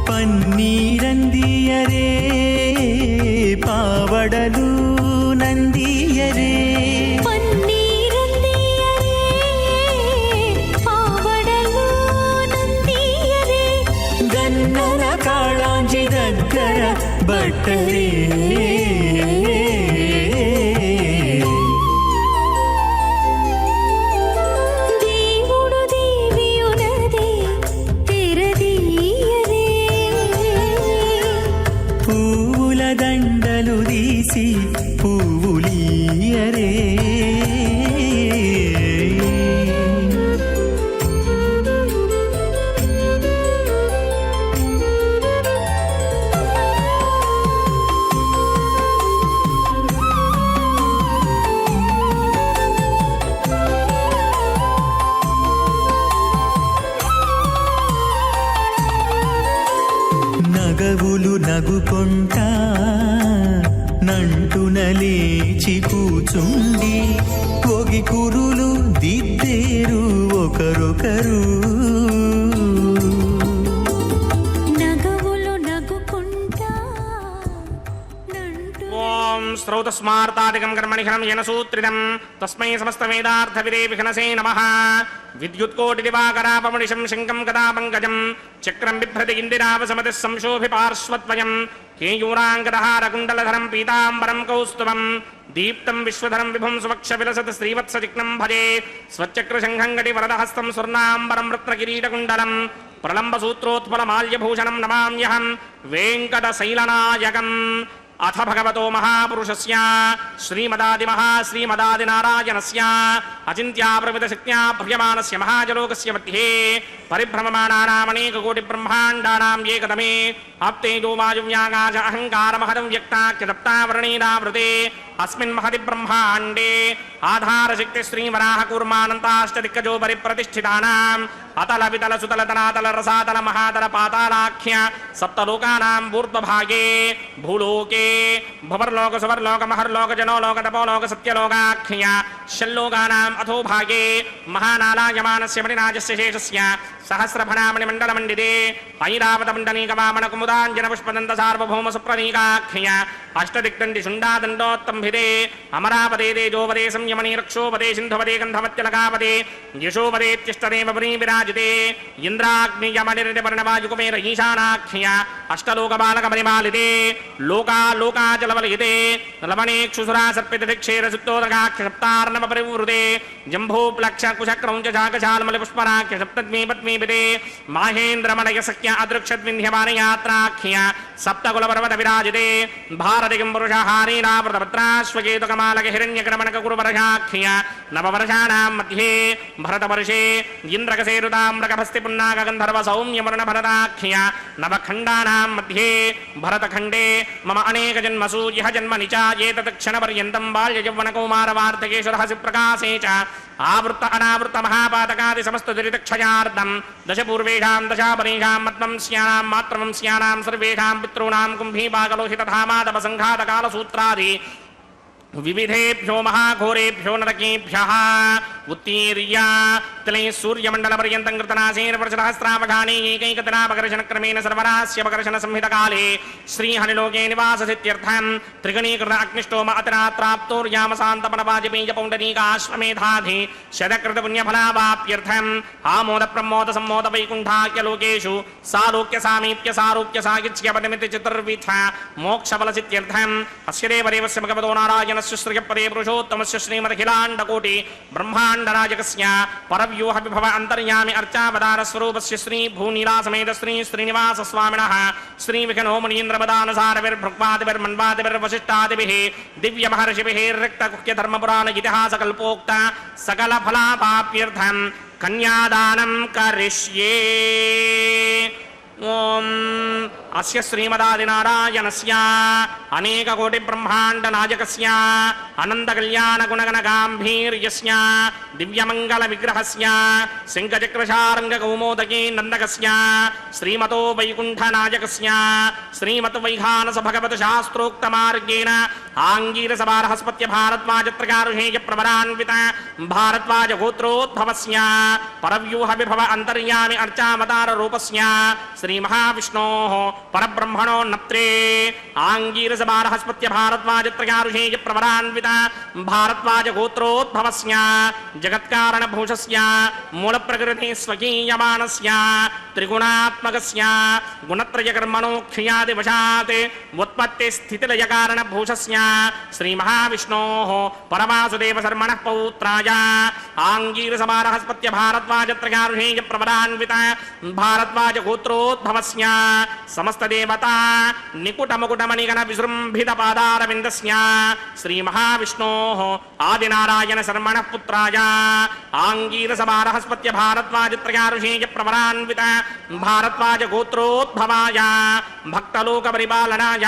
పన్నీరందియరే పావడలు నందియరే గణ పెట్టరే దేవుడు దేవియునదే తెరదీయరే పువ్వుల దండలు తీసి పువ్వులీయరే నగవులు నగుకొంటా నంటున లేచి కూచుండి ఒగి కురులు దిద్దేరు ఒకరొకరు నగవులు నగుకుంటా నంటు ఓం శ్రౌతస్మార్తాదికం కర్మణిఘనం యన సూత్రితం తస్మై సమస్తవేదార్థవిదే విఘ్నసే నమః విద్యుత్కోటిదివాకరాపమణిశం శంకం గదా పంకజం చక్రం బిభ్రతి ఇందిరావసమతిः సంశోభి పార్శ్వద్వయం కేయూరాంగదహారకుండలధరం పీతాంబరం కౌస్తుభం దీప్తం విశ్వధరం విభుం సువక్ష విలసత్ శ్రీవత్సచిక్నం భజే స్వచ్చక్రశంఖం గటి వరదహస్తం స్వర్ణాంబరం రత్నకిరీటకుండలం ప్రళంబసూత్రోత్పలమాల్యభూషణం నమామ్యహం వెంకటశైలనాయకం అథ భగవతో మహాపురుషస్య శ్రీమదాదినారాయణస్య అచింత్యాప్రవితశక్త్యా భ్రియమానస్య మహాజలోకస్య మధ్యే పరిభ్రమమాణానామనేకకోటి బ్రహ్మాండానాం ఏకదమే ఆప్తేజో వాయువ్యాగాజ అహంకారమహదం వ్యక్తాఖ్యదప్తావరణీరావృతే అస్మిన్ మహది బ్రహ్మాండే ఆధారశక్తి శ్రీవరాహకూర్మానంతాష్టదిక్కజో పరిప్రతిష్ఠితానాం అతల వితల సుతల తనాతల రసాతల మహాతల పాతాళాఖ్య సప్తలోకానాం ఊర్ధ్వభాగే భూలోకే భువర్లోక సువర్లోక మహర్లోక జనోలోక తపోలోక సత్యలోకాఖ్య షల్లోకానాం అథోభాగే మహానాలాయమానస్య మణినాజస్య శేషస్య సహస్రఫణామణి మండలమండితే ఐరావతమండనీకవామణ కుముదాంజన పుష్పదంత సార్వభౌమ సుప్రణీకాఖ్య అష్టదిక్దండి శుండాదండోత్తంభిదే అమరావదే తేజోవదే సంయమనీ రక్షోవదే సింధువదే గంధవత్యలకావదే యశోవదేత్యష్టదేవ వరీ విరాజితే ఇంద్రాగ్నియమణిరివర్ణవాయుకుమేర ఈశానాఖ్య అష్టలోకబాలకమణిమాలితే లోకాలోకాచలవలయితే లవణేక్షుసురా సర్పితక్షేరసుప్తోదకాఖ్య సప్తార్ణవ పరివృతే జంభూప్లక్ష కుశక్రౌంచ శాకశాల్మలి పుష్పరాఖ్య సప్తద్మీ పద్మీపితే మాహేంద్రమణయ సఖ్య అదృక్షద్వింధ్యమానయాత్రాఖ్య సప్తకులపర్వత విరాజితే భారతికం పురుషహారీరావృతపత్రాశ్వకేతుకమాలక హిరణ్యకరమణక కురువర్షాఖ్య నవవర్షాణాం మధ్యే భరతవర్షే ఇంద్రకసేరుతామ్రకభస్తి పున్నాగంధర్వ సౌమ్యవర్ణ భరతాఖ్య నవఖండానాం మధ్యే భరతఖండే మమ అనేక జన్మసు ఇహ జన్మని చ ఏతత్ క్షణపర్యంతం బాల్యయౌవన కౌమారవార్ధకేషు రహసి ప్రకాశే చ ఆవృత్త అనావృత్త మహాపాతకాది సమస్త దురితక్షయార్థం దశ పూర్వేషాం దశాపరేషాం మత్వంస్యానాం మాతృవంస్యానాం సర్వేషాం పితॄణాం కుంభీపాకలోహితధామాదప సంఘాతకాలసూత్రాది వివిధేభ్యో మహాఘోరేభ్యో నరకేభ్యః ఉత్తీర్య తలై సూర్యమండలపర్యంతం కృతనాశేన వర్షసహస్రావఘానే ఏకైకతనాపకర్షణక్రమేణ సర్వరాస్యపకర్షణ సంహితకాలే శ్రీహరిలోకే నివాససిత్యర్థం త్రిగణీకృత అగ్నిష్టోమ అతనాత్రాప్తోర్యామశాంతపనవాజపేయ పౌండరీకాశ్వమేధాధి శతకృత పుణ్యఫలావాప్యర్థం ఆమోద ప్రమోద సమ్మోద వైకుంఠాఖ్యలోకేషు సాలోక్య సామీప్య సారూప్య సాగిత్య పదమితి చతుర్విధ మోక్షఫలసిత్యర్థం అస్య దేవదేవస్య భగవతో నారాయణ శ్రీయపదే పురుషోత్తమస్య శ్రీమదఖిలాండకోటి బ్రహ్మాండరాజకస్య పరవ్యూహ విభవ అంతర్యామి అర్చావతార స్వరూపస్య శ్రీ భూనీలాసమేత శ్రీ శ్రీనివాస స్వామినః శ్రీ విఘ్నో మునీంద్రమదానుసారవిర్భృగ్వాదిభిర్వశిష్టాదిభిః దివ్య మహర్షిభిః రిక్తకుహ్య ధర్మపురాణ ఇతిహాస కల్పోక్త సకల ఫలాపాప్యర్థం కన్యాదానం కరిష్యే. ఓం అస్య శ్రీమదాదినారాయణస్య అనేక కోటి బ్రహ్మాండ నాయకస్య అనంత కళ్యాణ గుణగణ గాంభీర్యస్య దివ్యమంగళ విగ్రహస్య శంఖచక్రశారంగ కౌమోదకీ నందకస్య శ్రీమతో వైకుంఠ నాయకస్య శ్రీమత్ వైఖానస భగవత శాస్త్రోక్త మార్గేణ ఆంగీరస బృహస్పత్య భారద్వాజత్రకారుషేయ ప్రవరాన్విత భారద్వాజ గోత్రోద్భవస్య పరవ్యూహ విభవ అంతర్యామి అర్చావతార రూపస్య శ్రీ మహావిష్ణోః పరబ్రహ్మణో నప్త్రే ఆంగీరస బృహస్పత్య భారద్వాజత్రకారుషేయ ప్రవరాన్విత భారద్వాజ గోత్రోద్భవస్య జగత్కారణ భూషస్య మూల ప్రకృతి స్వకీయమానస్య त्रिगुणात्मकस्य गुणत्रयकर्मणोक्षयादिवशात् उत्पत्तिस्थितिलयकारणभूषस्य श्रीमहाविष्णोः परमासुदेवशर्मणः पौत्राय आङ्गीरसमारहस्पत्य भारद्वाजत्रयारुषेयप्रवरान्वित भारद्वाजगोत्रोद्भवस्य समस्तदेवता निकुटमुकुटमणिगणविसृम्भितपादारविन्दस्य श्रीमहाविष्णोः आदिनारायणशर्मणः पुत्राय आङ्गीरसमारहस्पत्य भारद्वाजत्रयारुषेयप्रवरान्वित भारद्वाजगोत्रोद्भवाय भक्तलोकपरिपालनाय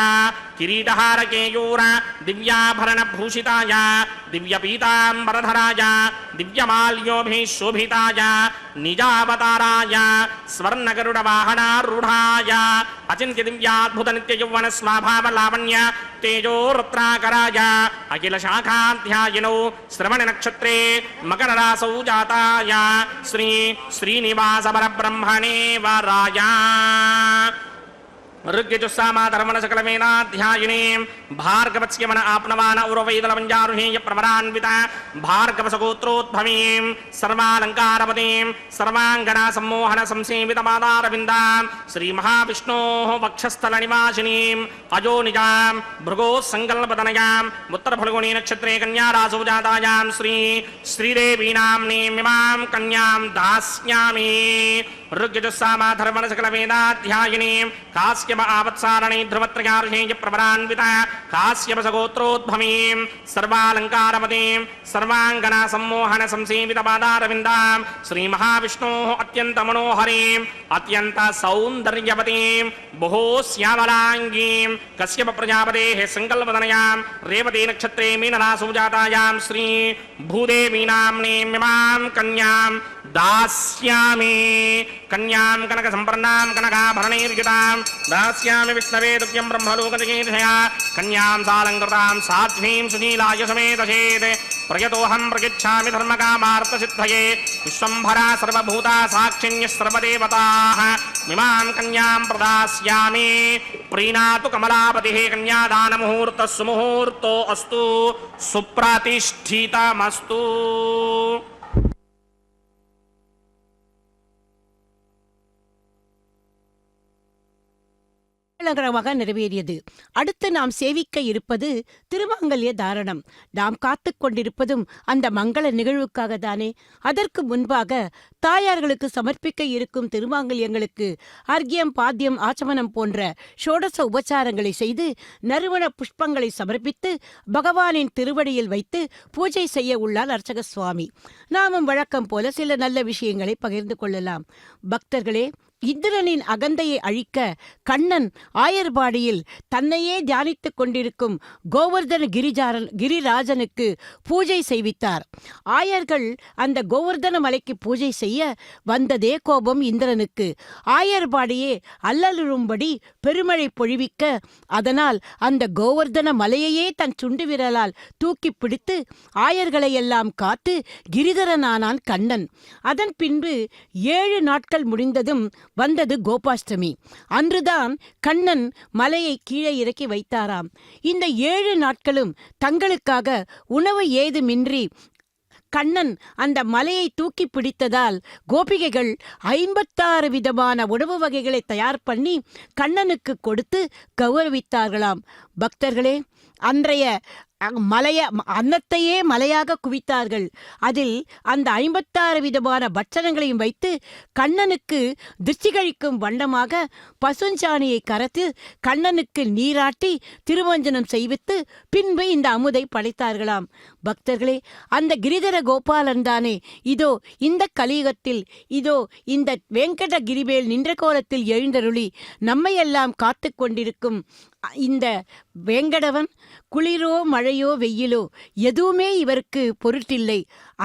किरीटहारकेयूर दिव्याभरणभूषिताय दिव्यपीताम्बरधराय दिव्यमाल्योभिः शोभिताय निजावताराय स्वर्णगरुडवाहनारूढाय अचिन्त्यदिव्याद्भुतनित्ययौवनस्वाभावलावण्य तेजोरत्नाकराय अखिलशाखाध्यायिनौ श्रवणनक्षत्रे मकररासौ जाताय श्रीनिवासपरब्रह्मणे वराय ऋग्यजुस्सामाधर्मणसकलमेनाध्यायिनीं भार्गवस्यमन आपनवान उर्वैदलवञ्जारुहेयप्रवरान्वित भार्गवसगोत्रोद्भवीं सर्वालङ्कारवतीं सर्वाङ्गनासम्मोहनसंसेवितपादारविन्दां श्रीमहाविष्णोः वक्षस्थलनिवासिनीम् अजोनिजां भृगोः सङ्कल्पतनयाम् उत्तरफल्गुणी नक्षत्रे कन्यारासौ जातायां श्रीदेवीनाम्नीमिमां कन्यां दास्यामि ऋग्यजुस्सामाधर्मणसकलवेदाध्यायिनीं कास्यप आवत्सारणे ध्रुवत्रयारुषेयप्रवरान्वित कास्यपसगोत्रोद्भवीं सर्वालङ्कारवतीं सर्वाङ्गनासम्मोहनसंसेवितपादारविन्दां श्रीमहाविष्णोः अत्यन्तमनोहरीम् अत्यन्तसौन्दर्यवतीं बहु श्यामलाङ्गीं कश्यप प्रजापतेः सङ्कल्पतनयां रेवती नक्षत्रे मीनरासौ जातायां श्री भूदेवीनाम्नीमिमां कन्यां दास्यामि कन्यां कनकसम्पन्नां कनकाभरणैर्युतां दास्यामि विष्णवे तुभ्यं ब्रह्मलोकजगीर्षया कन्यां सालङ्कृतां साध्वीं सुनीलाय समेतचेत् प्रयतोऽहं प्रयच्छामि धर्मकामार्थसिद्धये विश्वम्भरा सर्वभूता साक्षिण्यः सर्वदेवताः इमां कन्यां प्रदास्यामि प्रीणातु कमलापतिः कन्यादानमुहूर्तः सुमुहूर्तो अस्तु सुप्रतिष्ठितमस्तु மங்களகரமாக நிறைவேறியது. அடுத்து நாம் சேவிக்க இருப்பது திருமாங்கல்ய தாரணம். நாம் காத்து கொண்டிருப்பதும் அந்த மங்கள நிகழ்வுக்காக தானே. அதற்கு முன்பாக தாயார்களுக்கு சமர்ப்பிக்க இருக்கும் திருமாங்கல்யங்களுக்கு அர்க்கியம், பாத்தியம், ஆச்சமனம் போன்ற ஷோடச உபச்சாரங்களை செய்து நறுமண புஷ்பங்களை சமர்ப்பித்து பகவானின் திருவடியில் வைத்து பூஜை செய்ய உள்ளார் அர்ச்சக சுவாமி. நாமும் வழக்கம் போல சில நல்ல விஷயங்களை பகிர்ந்து கொள்ளலாம். பக்தர்களே, இந்திரனின் அகந்தையை அழிக்க கண்ணன் ஆயர்பாடியில் தன்னையே தியானித்துக் கொண்டிருக்கும் கோவர்தன கிரிராஜனுக்கு பூஜை செய்வித்தார். ஆயர்கள் அந்த கோவர்தன மலைக்கு பூஜை செய்ய வந்ததே கோபம் இந்திரனுக்கு. ஆயர்பாடியே அல்லலுறும்படி பெருமழை பொழிவிக்க, அதனால் அந்த கோவர்தன மலையையே தன் சுண்டு விரலால் தூக்கி பிடித்து ஆயர்களையெல்லாம் காத்து கிரிதரனானான் கண்ணன். அதன் பின்பு 7 நாட்கள் முடிந்ததும் வந்தது கோபாஷ்டமி. அன்றுதான் கண்ணன் மலையை கீழே இறக்கி வைத்தாராம். இந்த 7 நாட்களும் தங்களுக்காக உணவு ஏதுமின்றி கண்ணன் அந்த மலையை தூக்கி பிடித்ததால் கோபிகைகள் 56 விதமான உணவு வகைகளை தயார் பண்ணி கண்ணனுக்கு கொடுத்து கௌரவித்தார்களாம். பக்தர்களே, அன்றைய அன்னத்தையே மலையாக குவித்தார்கள். அதில் அந்த 56 விதமான பட்சணங்களையும் வைத்து கண்ணனுக்கு திருஷ்டி கழிக்கும் வண்ணமாக பசுஞ்சாணியை கரைத்து கண்ணனுக்கு நீராட்டி திருமஞ்சனம் செய்வித்து பின்பு இந்த அமுதை படைத்தார்களாம். பக்தர்களே, அந்த கிரிதர கோபாலன் தானே இதோ இந்த கலியுகத்தில் இதோ இந்த வெங்கடகிரிவேல் நின்ற கோலத்தில் எழுந்தருளி நம்மையெல்லாம் காத்து கொண்டிருக்கும் இந்த வேங்கடவன். குளிரோ மழையோ வெயிலோ எதுவுமே இவருக்கு பொருட்டில்லை.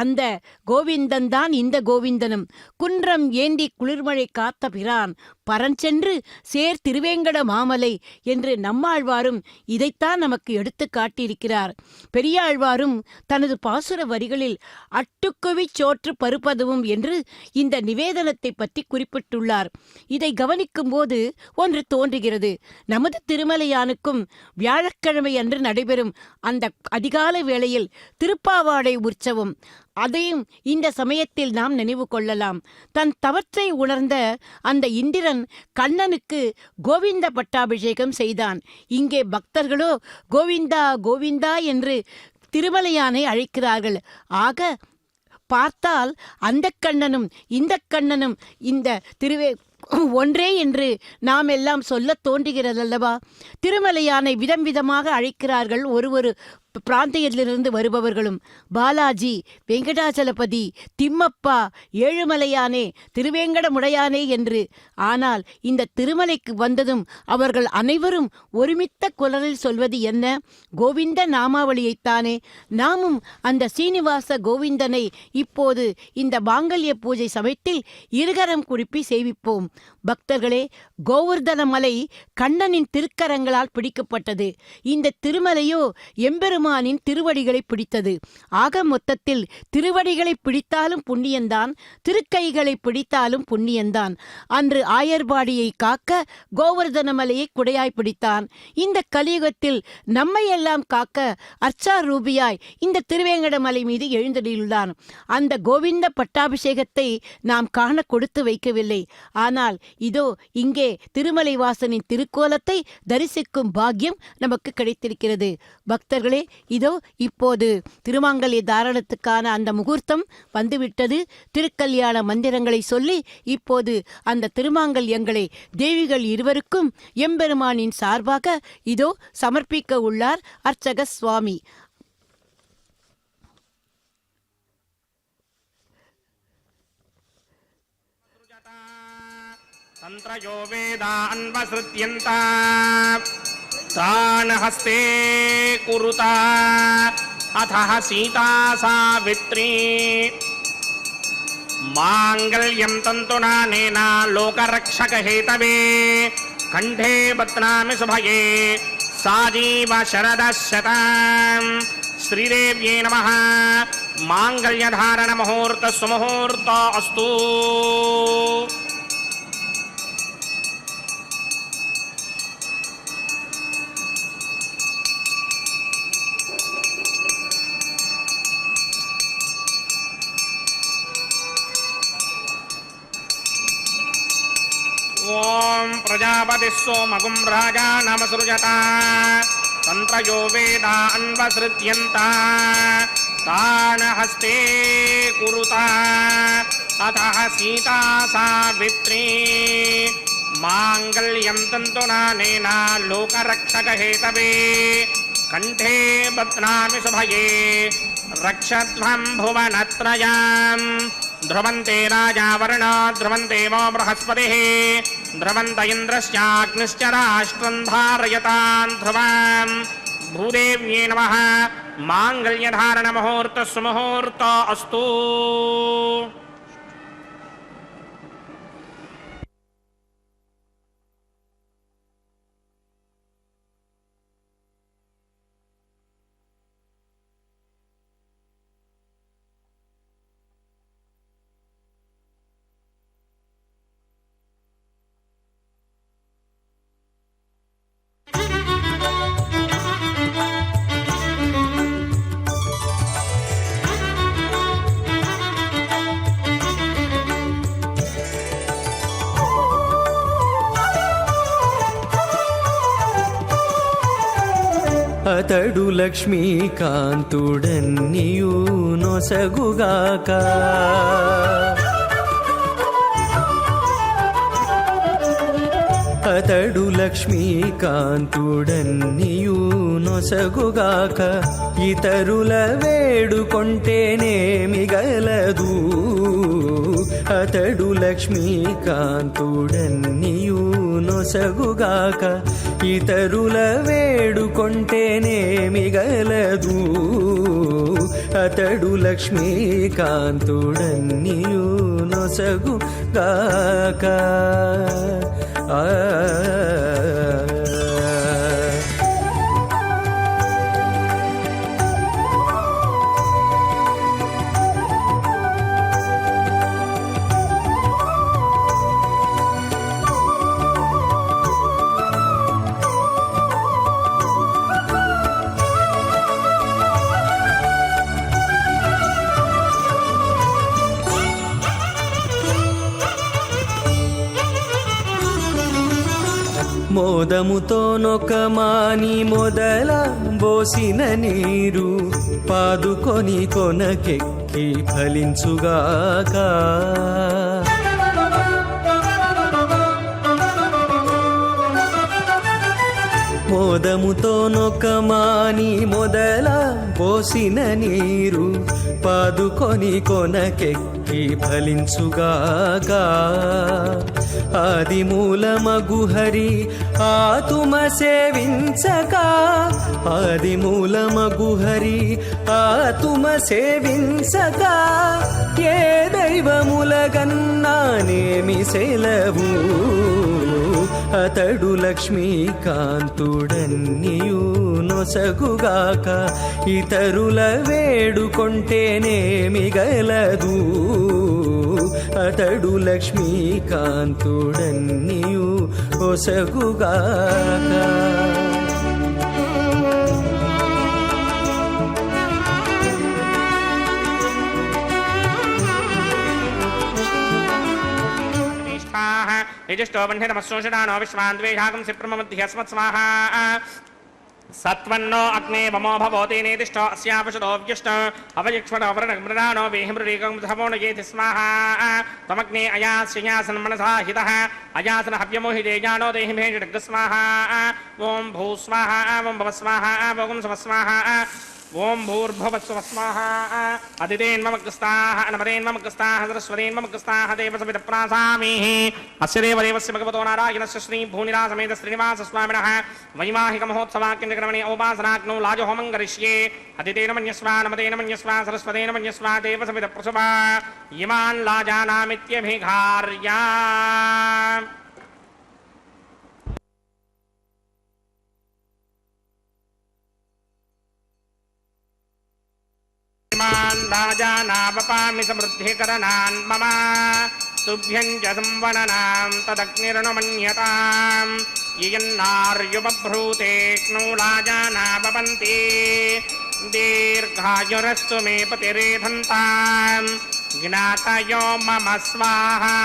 அந்த கோவிந்தன் தான் இந்த கோவிந்தனும். குன்றம் ஏந்தி குளிர்மழை காத்த பிரான் பரஞ்சென்று சேர் திருவேங்கட மாமலை என்று நம்மாழ்வாரும் இதைத்தான் நமக்கு எடுத்து காட்டியிருக்கிறார். பெரியாழ்வாரும் தனது பாசுர வரிகளில் அட்டுக்குவி சோற்று பருப்பதுவும் என்று இந்த நிவேதனத்தை பற்றி குறிப்பிட்டுள்ளார். இதை கவனிக்கும் போது ஒன்று தோன்றுகிறது. நமது திருமலை திருமலையானுக்கும் வியாழக்கிழமை அன்று நடைபெறும் அந்த அதிகாலை வேளையில் திருப்பாவாடை உற்சவம். அதையும் இந்த சமயத்தில் நாம் நினைவு கொள்ளலாம். தன் தவற்றை உணர்ந்த அந்த இந்திரன் கண்ணனுக்கு கோவிந்த பட்டாபிஷேகம் செய்தான். இங்கே பக்தர்களோ கோவிந்தா கோவிந்தா என்று திருமலையானை அழைக்கிறார்கள். ஆக பார்த்தால் அந்த கண்ணனும் இந்த கண்ணனும் இந்த ஒன்றே என்று நாம் எல்லாம் சொல்ல தோன்றுகிறதல்லவா? திருமலையானை விதம் விதமாக அழைக்கிறார்கள் ஒரு பிராந்தியத்திலிருந்து வருபவர்களும். பாலாஜி, வெங்கடாச்சலபதி, திம்மப்பா, ஏழுமலையானே, திருவேங்கடமுடையானே என்று. ஆனால் இந்த திருமலைக்கு வந்ததும் அவர்கள் அனைவரும் ஒருமித்த குரலில் சொல்வது என்ன? கோவிந்த நாமாவளியைத்தானே. நாமும் அந்த சீனிவாச கோவிந்தனை இப்போது இந்த மாங்கல்ய பூஜை சமயத்தில் இருகரம் குடிப்பி சேவிப்போம். பக்தர்களே, கோவர்தன மலை கண்ணனின் திருக்கரங்களால் பிடிக்கப்பட்டது. இந்த திருமலையோ எம்பெருமானின் திருவடிகளை பிடித்தது. ஆக மொத்தத்தில் திருவடிகளை பிடித்தாலும் புண்ணியந்தான், திருக்கைகளை பிடித்தாலும் புண்ணியந்தான். அன்று ஆயர்பாடியை காக்க கோவர்தன மலையை குடையாய் பிடித்தான். இந்த கலியுகத்தில் நம்மையெல்லாம் காக்க அர்ச்சாரூபியாய் இந்த திருவேங்கட மலை மீது எழுந்தடியுள்ளான். அந்த கோவிந்த பட்டாபிஷேகத்தை நாம் காண கொடுத்து வைக்கவில்லை. ஆனால் இதோ இங்கே திருமலை வாசனின் திருக்கோலத்தை தரிசிக்கும் பாக்கியம் நமக்கு கிடைத்திருக்கிறது. பக்தர்களே, இதோ இப்போது திருமாங்கல்ய தாரணத்துக்கான அந்த முகூர்த்தம் வந்துவிட்டது. திருக்கல்யாண மந்திரங்களை சொல்லி இப்போது அந்த திருமாங்கல்யங்களை தேவிகள் இருவருக்கும் எம்பெருமானின் சார்பாக இதோ சமர்ப்பிக்க உள்ளார் அர்ச்சக சுவாமி. तन्त्रयो वेदान्वसृत्यन्त तान् हस्ते कुरुता अथः सीता सावित्री माङ्गल्यं तन्तुनानेन लोकरक्षकहेतवे कण्ठे बध्नामि शुभये साजीव शरदः शतम् श्रीदेव्यै नमः। माङ्गल्यधारणमुहूर्तः सुमुहूर्तो अस्तु। ओम प्रजापति सोमगुं राजा नमसृजता तंत्रयो वेदान्वसृत्यन्त तान् हस्ते कुरुता अतः सीता सावित्री माङ्गल्यं तन्तुनानेन लोकरक्षकहेतवे कण्ठे बध्नामि शुभये रक्षध्वं भुवनत्रयम् ध्रुवन्ते राजा वरुणो ध्रुवन्ते वो बृहस्पतिः ध्रुवन्त इन्द्रश्चाग्निश्च राष्ट्रं धारयतां ध्रुवम्। भूदेव्यै नमः। माङ्गल्यधारणमुहूर्तः सुमुहूर्तो अस्तु। అతడు లక్ష్మీకాంతుడన్నియు నొసగుగాక అతడు లక్ష్మీకాంతుడన్నియు నొసగుగాక ఇతరుల వేడుకొంటేనేమి గలదు అతడు లక్ష్మీకాంతుడన్నియు నొసగుగాక ఇతరుల వేడుకొంటేనేమి గలదు అతడు లక్ష్మీకాంతుడన్నియు నొసగుగాక మోదముతో నొకమాని మొదల బోసిన నీరు పాదుకొని కొనకెక్కి ఫలించుగాక. మోదముతో నొకమాని మొదల పోసిన నీరు పాదుకొని కొనకెక్కి ఫలించుగాక. ఆది మూలమగు హరి ఆతుమ సేవించక, ఆది మూలమగు హరి ఆతుమ సేవించక, ఏ దైవములగన్నానేమి సెలవు. అతడు లక్ష్మీకాంతుడన్నియు నొసగుగాక, ఇతరుల వేడుకొంటేనేమి గలదు. అతడు లక్ష్మీకాంతుడన్నియు ఒసగుగాక. यजिष्ठो बन्धे नमस्सोषडानो विश्वान् द्वेषाकं सिप्रममध्यस्मत् स्वाहा. सत्वन्नो अग्ने वमो भवति नेतिष्ठो अस्यापशतो व्यष्ट अवयक्ष्मणो वरणमृदानो वेहिमृरेकं धवो नयेति स्वाहा. त्वमग्ने अयास्ययासन् मनसा हितः अयासन हव्यमोहिते ज्ञानो देहि मे स्वाहा. ॐ भू स्वाहा ॐ भव स्वाहा ॐ स्व स्वाहा ओम भूर्भुवस्सुः स्वाहा. अदितेन्ममग्रस्ताः अनमदेन्ममग्रस्ताः सरस्वतीन्ममग्रस्ताः देवसवितप्रासामीः. अस्य देवदेवस्य भगवतो नारायणस्य श्री भूनिरासमेत श्रीनिवासस्वामिनः वैवाहिकमहोत्सवाख्यक्रमणे औपासनाग्नौ लाजहोमं करिष्ये. अदितेन मन्यस्वा नमदेन मन्यस्वा सरस्वतेन मन्यस्वा देवसवितप्रसुभा इमान् लाजानामित्यभिघार्या. राजानावपामि समृद्धिकरणान् मम तुभ्यं च संवननां तदग्निर्नमन्यताम्. यन्नार्युपभ्रूतेऽग्नौ राजानावपन्ति दीर्घायुरस्तु मे पतिरेधन्ताम्. ज्ञातयो मम स्वाहा.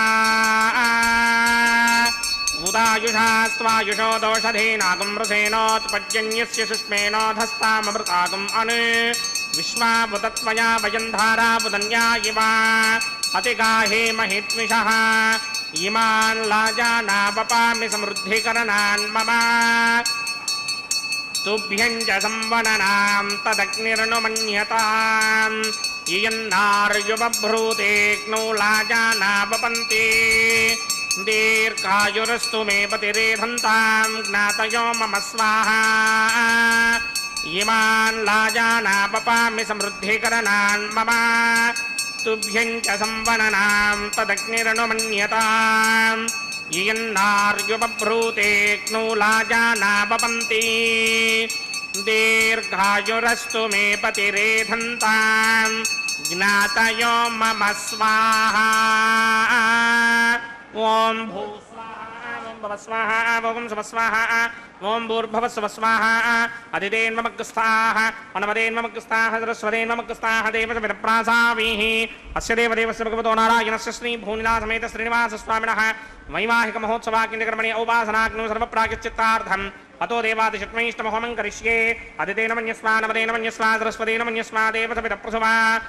उदायुषास्त्वायुषो दोषधेनागं रसेनोत्पद्यन्यस्य शुष्मेनोधस्ताममृतागम् अनु विश्वावुतत्वया वयन्धारावुदन्या इवा अतिगाहे महित्विषः. इमान् लाजानावपामि समृद्धिकरणान् मम तुभ्यं च संवननां तदग्निर्नमन्यताम्. यन्नार्युपभ्रूतेऽग्नौ लाजानावपन्ति दीर्घायुरस्तु मे पतिरेधन्तां. ज्ञातयो मम स्वाहा. इमान् लाजानावपामि समृद्धिकरणान् मम तुभ्यं च संवननां तदग्निर्नमन्यताम्. यन्नार्युपभ्रूतेऽग्नौ लाजानावपन्ति दीर्घायुरस्तु मे पतिरेधन्ताम्. ज्ञातयो मम स्वाहा. ओम भू स्वाहा ओम भव स्वाहा ओम स्व स्वाहा ओम भूर्भुवस्सुः स्वाहा. अदितेन्ममग्रस्ताः अनमदेन्ममग्रस्ताः सरस्वतेन्ममग्रस्ताः देवसवितप्रासामीः. अस्य देवदेवस्य भगवतो नारायणस्य श्री भूनिलासमेत श्रीनिवासस्वामिनः वैवाहिकमहोत्सवाख्यक्रमणे औपासनाग्नौ सर्वप्रायश्चित्तार्थम् अतो देवादिशत्मैष्टमहोमं करिष्ये. अदितेन मन्यस्वा नमदेन मन्यस्वा सरस्वतेन मन्यस्वा देवसवितप्रसुभा.